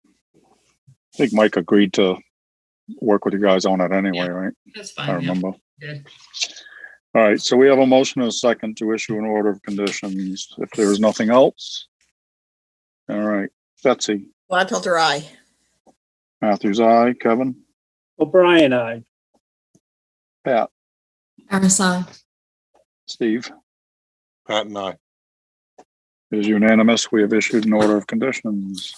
I think Mike agreed to work with you guys on it anyway, right? That's I fine. Yeah. remember. Good. All right, so we have a motion and a second to issue an order of conditions. If there is nothing else. All right, Betsy, Gladfelter, aye. Matthews, aye. Kevin, O'Brien, aye. Pat, RSI. Steve. Pat and I. It is unanimous. We have issued an order of conditions.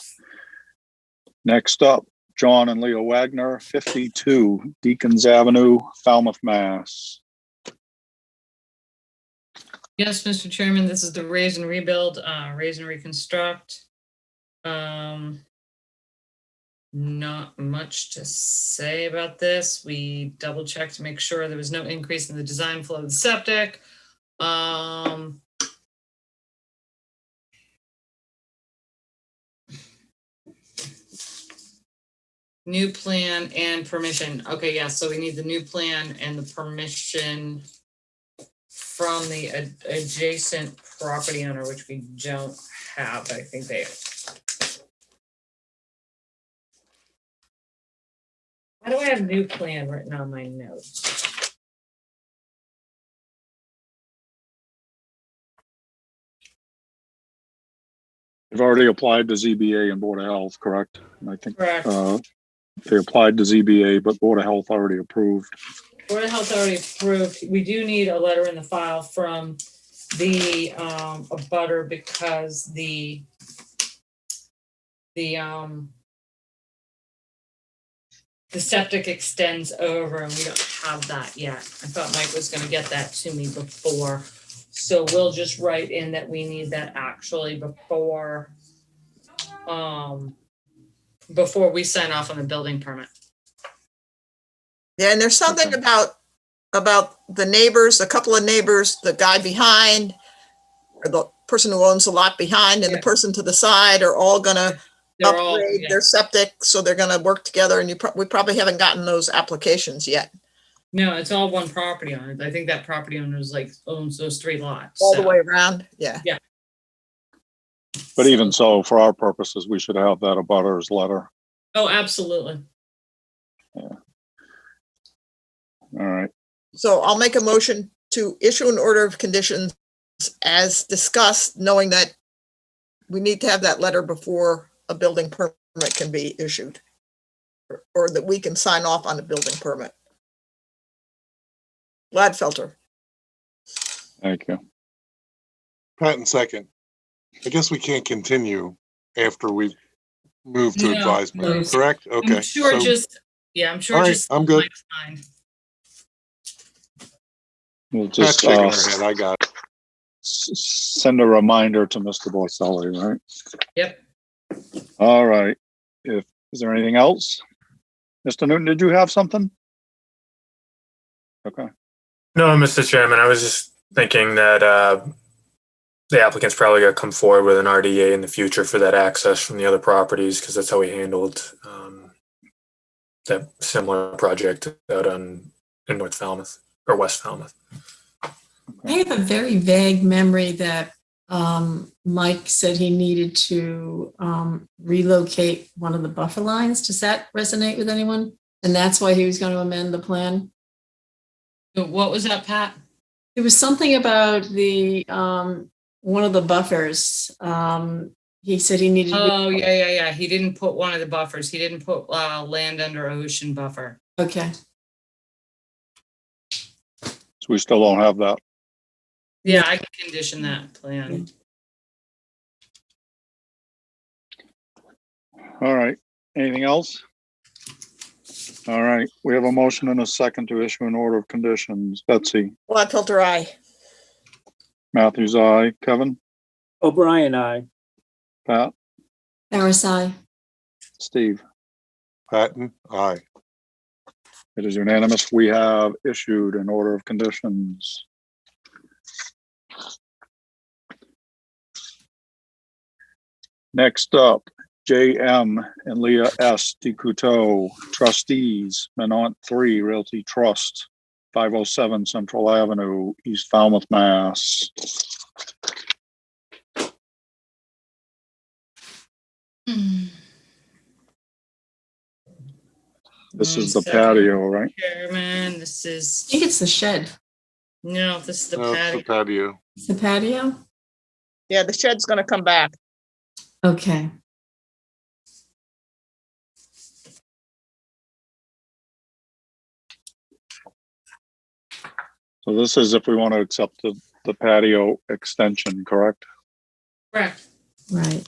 Next up, John and Leo Wagner, 52 Deacons Avenue, Falmouth, Mass. Yes, Mr. Chairman, this is the raise and rebuild, raise and reconstruct. Not much to say about this. We double checked to make sure there was no increase in the design flow of the septic. New plan and permission. Okay, yeah, so we need the new plan and the permission from the adjacent property owner, which we don't have. I think they. Why do I have new plan written on my notes? They've already applied to ZBA and Board of Health, correct? And I think Correct. they applied to ZBA, but Board of Health already approved. Board of Health already approved. We do need a letter in the file from the abutter because the septic extends over and we don't have that yet. I thought Mike was gonna get that to me before. So we'll just write in that we need that actually before we sign off on the building permit. Yeah, and there's something about the neighbors, a couple of neighbors, the guy behind, or the person who owns the lot behind and the person to the side are all gonna upgrade their septic, so they're gonna work together, and we probably haven't gotten those applications yet. No, it's all one property owner. I think that property owner owns those 3 lots. All the way around, yeah. Yeah. But even so, for our purposes, we should have that abutters letter. Oh, absolutely. Yeah. All right. So I'll make a motion to issue an order of conditions as discussed, knowing that we need to have that letter before a building permit can be issued, or that we can sign off on the building permit. Gladfelter. Thank you. Patton second. I guess we can't continue after we move to No, advisement, correct? Okay. I'm sure so- I'm sure All right, just. I'm good. Mike's mind. We'll Pat's just shaking her head, I got it. send a reminder to Mr. Bocelli, right? Yep. All right. Is there anything else? Mr. Newton, did you have something? Okay. No, Mr. Chairman, I was just thinking that the applicant's probably going to come forward with an RDA in the future for that access from the other properties, because that's how we handled that similar project out in North Falmouth or West Falmouth. I have a very vague memory that Mike said he needed to relocate one of the buffer lines. Does that resonate with anyone? And that's why he was going to amend the plan? What was that, Pat? It was something about the one of the buffers. He said he needed. Oh, yeah. He didn't put one of the buffers. He didn't put land under ocean buffer. Okay. So we still don't have that. Yeah, I can condition that plan. All right. Anything else? All right. We have a motion and a second to issue an order of conditions. Betsy, Gladfelter, aye. Matthews, aye. Kevin, O'Brien, aye. Pat, RSI. Steve. Patton, aye. It is unanimous. We have issued an order of conditions. Next up, J.M. and Leah S. DeCouteau, trustees, Menant 3 Realty Trust, 507 Central Avenue, East Falmouth, Mass. This is the patio, right? Chairman, this I is, think it's the shed. no, this is the No, it's the patio. patio. It's the patio? Yeah, the shed's gonna come back. Okay. So this is if we want to accept the patio extension, correct? Correct. Right.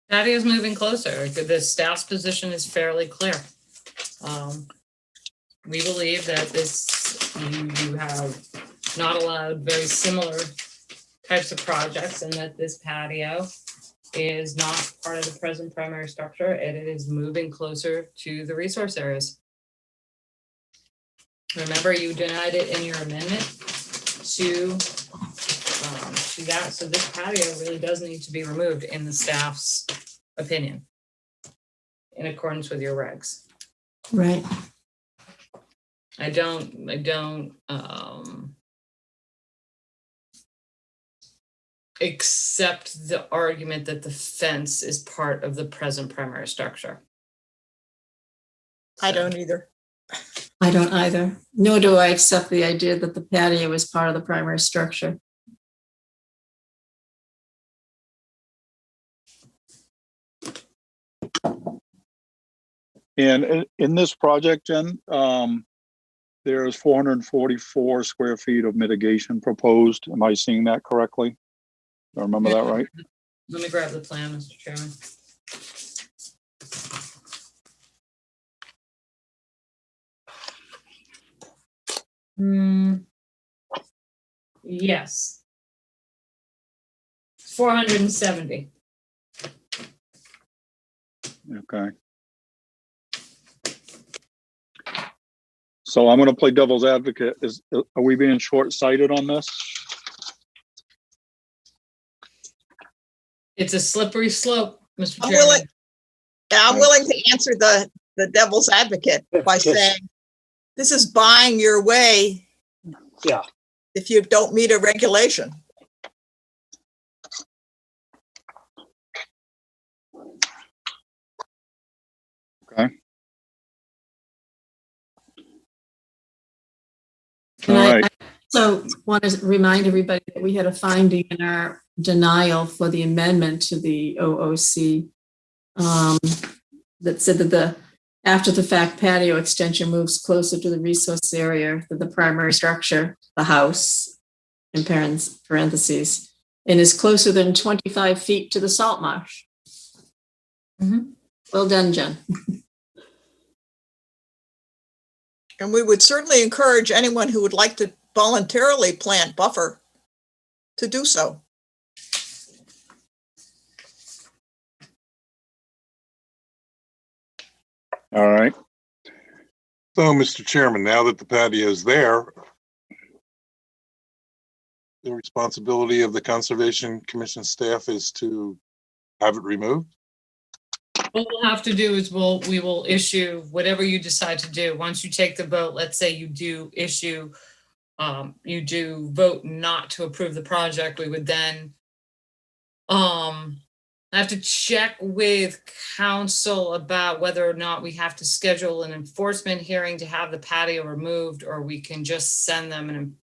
Patio's moving closer. The staff's position is fairly clear. We believe that this, you have not allowed very similar types of projects and that this patio is not part of the present primary structure and it is moving closer to the resource areas. Remember, you denied it in your amendment to that, so this patio really does need to be removed in the staff's opinion, in accordance with your regs. Right. I don't accept the argument that the fence is part of the present primary structure. I don't either. I don't either. Nor do I accept the idea that the patio is part of the primary structure. And in this project, Jen, there's 444 square feet of mitigation proposed. Am I seeing that correctly? Do I remember that right? Let me grab the plan, Mr. Chairman. Yes. 470. Okay. So I'm going to play devil's advocate. Are we being short-sighted on this? It's a slippery slope, Mr. I'm Chairman. willing, yeah, I'm willing to answer the devil's advocate by Yes. saying, this is buying your way Yeah, if you don't meet a regulation. Okay. And All I right. also want to remind everybody that we had a finding in our denial for the amendment to the OOC that said that the after the fact patio extension moves closer to the resource area than the primary structure, the house, in parentheses, and is closer than 25 feet to the salt marsh. Mhm. Well done, Jen. And we would certainly encourage anyone who would like to voluntarily plant buffer to do so. All right. So, Mr. Chairman, now that the patio is there, the responsibility of the Conservation Commission staff is to have it removed? What we'll have to do is we will issue whatever you decide to do. Once you take the vote, let's say you do issue, you do vote not to approve the project, we would then have to check with council about whether or not we have to schedule an enforcement hearing to have the patio removed, or we can just send them an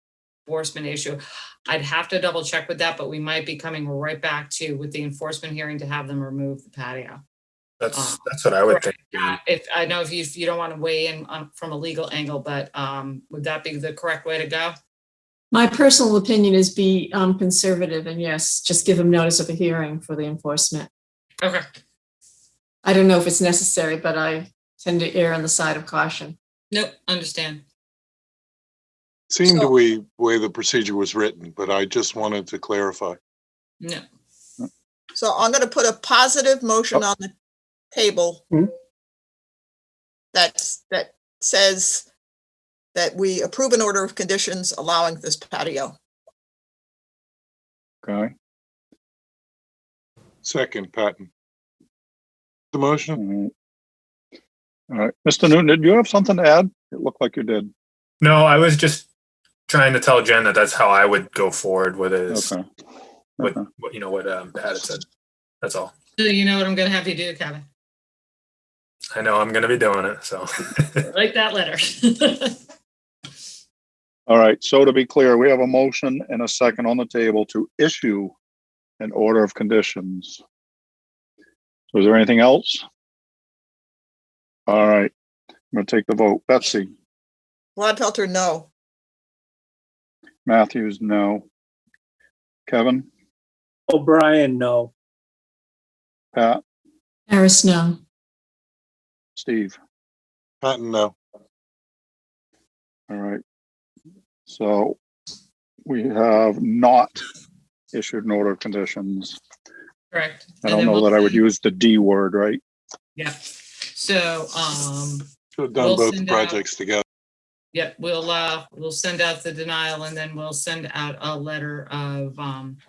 enforcement issue. I'd have to double check with that, but we might be coming right back to with the enforcement hearing to have them remove the patio. That's what I would think. If I know if you don't want to weigh in on from a legal angle, but would that be the correct way to go? My personal opinion is be conservative and yes, just give them notice of a hearing for the enforcement. Okay. I don't know if it's necessary, but I tend to err on the side of caution. Nope, understand. Seemed So- to be the way the procedure was written, but I just wanted to clarify. No. So I'm going to put a positive motion on the table that says that we approve an order of conditions allowing this patio. Okay. Second, Patton. The motion? All right. Mr. Newton, did you have something to add? It looked like you did. No, I was just trying to tell Jen that that's how I would go forward with it. Is Okay. what Okay. what Pat had said. That's all. So you know what I'm gonna have you do, Kevin? I know I'm going to be doing it. So Write that letter. All right. So to be clear, we have a motion and a second on the table to issue an order of conditions. So is there anything else? All right. I'm going to take the vote. Betsy, Gladfelter, no. Matthews, no. Kevin, O'Brien, no. Pat, Harris, no. Steve. Patton, no. All right. So we have not issued an order of conditions. Correct. I And don't then know we'll that I would send- use the D word, right? Yeah. So, Should have done We'll both send projects together. yeah, we'll send out the denial and then we'll send out a letter of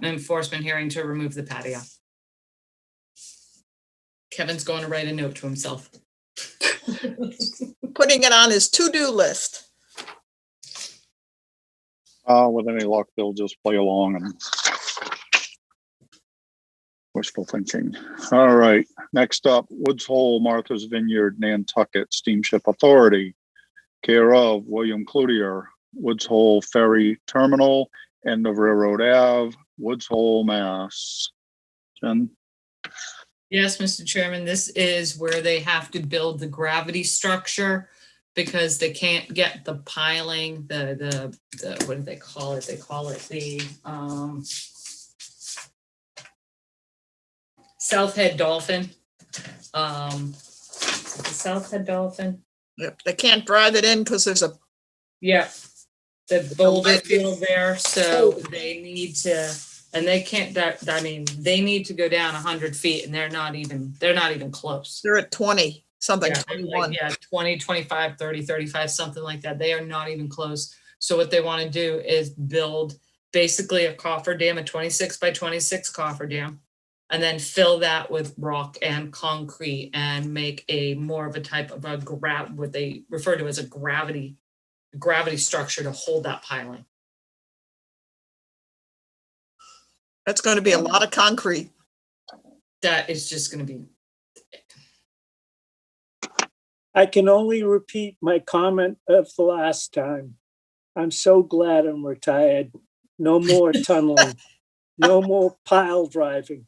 enforcement hearing to remove the patio. Kevin's going to write a note to himself. Putting it on his to-do list. With any luck, they'll just play along and wishful thinking. All right. Next up, Woods Hole, Martha's Vineyard, Nantucket Steamship Authority, care of William Cloutier, Woods Hole Ferry Terminal, end of Railroad Ave, Woods Hole, Mass. Jen? Yes, Mr. Chairman, this is where they have to build the gravity structure because they can't get the piling, the what do they call it? They call it the South Head Dolphin. The South Head Dolphin. Yep, they can't drive it in because there's a, Yeah. The boulder ledge. field there, so they need to, and they can't, I mean, they need to go down 100 feet and they're not even close. they're at 20, something, Yeah, 21. yeah, 20, 25, 30, 35, something like that. They are not even close. So what they want to do is build basically a coffer-dam, a 26 by 26 coffer-dam, and then fill that with rock and concrete and make a more of a type of a what they refer to as a gravity structure to hold that piling. That's going to be a lot of concrete. That is just going to be, I can only repeat my comment of the last time. I'm so glad I'm retired. No more tunneling. No more pile driving.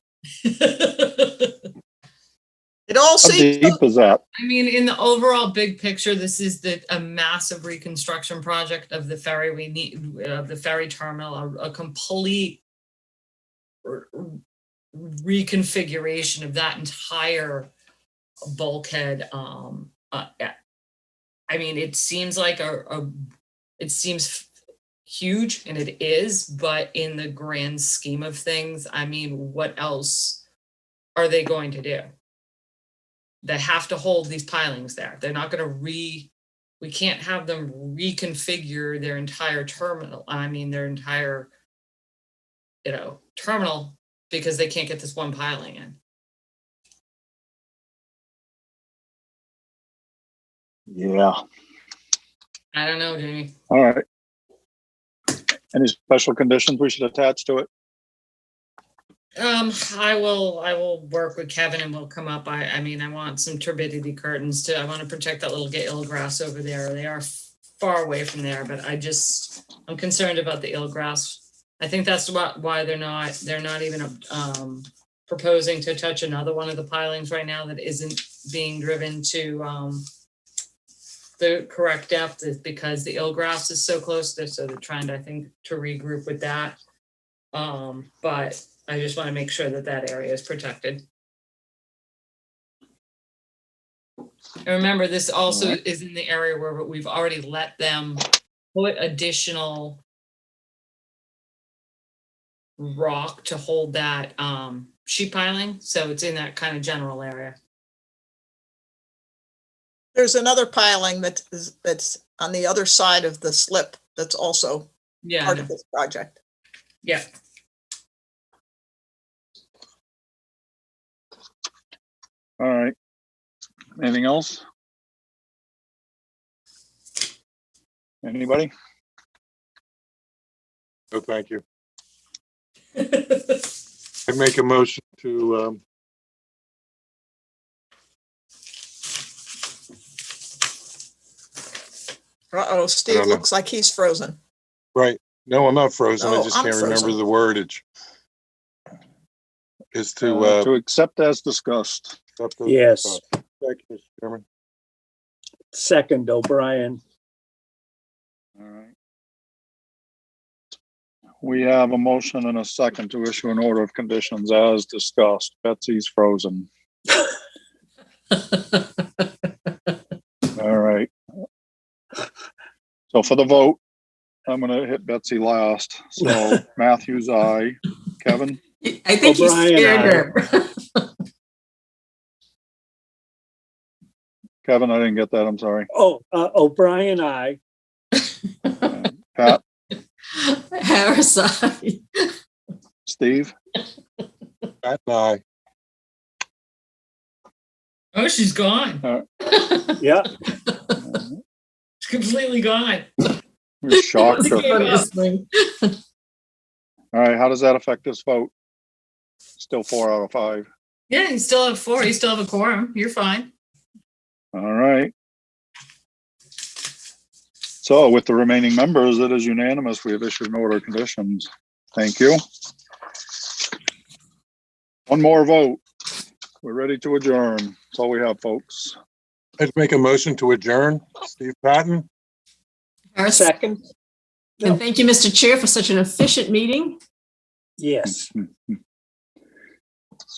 It all How seems, deep is that? I mean, in the overall big picture, this is a massive reconstruction project of the ferry. We need of the ferry terminal, a complete reconfiguration of that entire bulkhead. I mean, it seems like it seems huge, and it is, but in the grand scheme of things, I mean, what else are they going to do? They have to hold these pilings there. They're not going to we can't have them reconfigure their entire terminal. I mean, their entire, terminal because they can't get this one piling in. Yeah. I don't know, Jamie. All right. Any special conditions we should attach to it? I will work with Kevin and we'll come up. I mean, I want some turbidity curtains I want to protect that little eelgrass over there. They are far away from there, but I'm concerned about the eelgrass. I think that's why they're not even proposing to touch another one of the pilings right now that isn't being driven to the correct depth is because the eelgrass is so close there, so they're trying to, I think, to regroup with that. But I just want to make sure that that area is protected. And remember, this also Alright. is in the area where we've already let them put additional rock to hold that sheet piling, so it's in that kind of general area. There's another piling that's on the other side of the slip that's also Yeah, part of this project. yeah. All right. Anything else? Anybody? No, thank you. I make a motion to, Uh-oh, Steve know. looks like he's frozen. right. No, I'm not frozen. I No, just I'm can't remember frozen. the wordage. Is to, To accept as discussed. accept those- Yes. Thank you, Mr. Chairman. Second, O'Brien. All right. We have a motion and a second to issue an order of conditions as discussed. Betsy's frozen. All right. So for the vote, I'm gonna hit Betsy last. So Matthews, aye. Kevin, I think you O'Brien, scared aye. her. Kevin, I didn't get that. I'm sorry. Oh, O'Brien, aye. Pat, Harris, aye. Steve, Pat and I. Oh, she's gone. Yeah, She's completely gone. we shocked her. Funniest thing. All right, how does that affect this vote? Still 4 out of 5. Yeah, you still have 4. You still have a quorum. You're fine. All right. So with the remaining members, it is unanimous. We have issued an order of conditions. Thank you. One more vote. We're ready to adjourn. That's all we have, folks. I'd make a motion to adjourn. Steve Patton. Harris, second, and thank you, Mr. Chair, for such an efficient meeting. yes.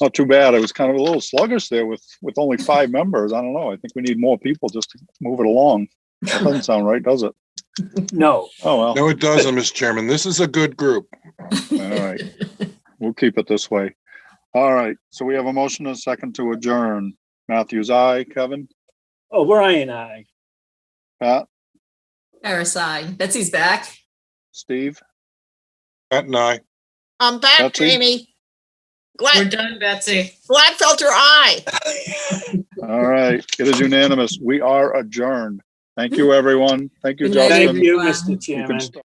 Not too bad. It was kind of a little sluggish there with only 5 members. I don't know. I think we need more people just to move it along. That doesn't sound right, does it? No, Oh, well. No, it doesn't, Mr. Chairman. This is a good group. All right. We'll keep it this way. All right. So we have a motion and a second to adjourn. Matthews, aye. Kevin, O'Brien, aye. Pat, Harris, aye. Betsy's back. Steve, Pat and I. I'm back, Betsy? Jamie. We're done, Betsy. Gladfelter, aye. all right. It is unanimous. We are adjourned. Thank you, everyone. Thank you, Good night, Justin. Thank you, everyone. Mr. You can Chairman. stop.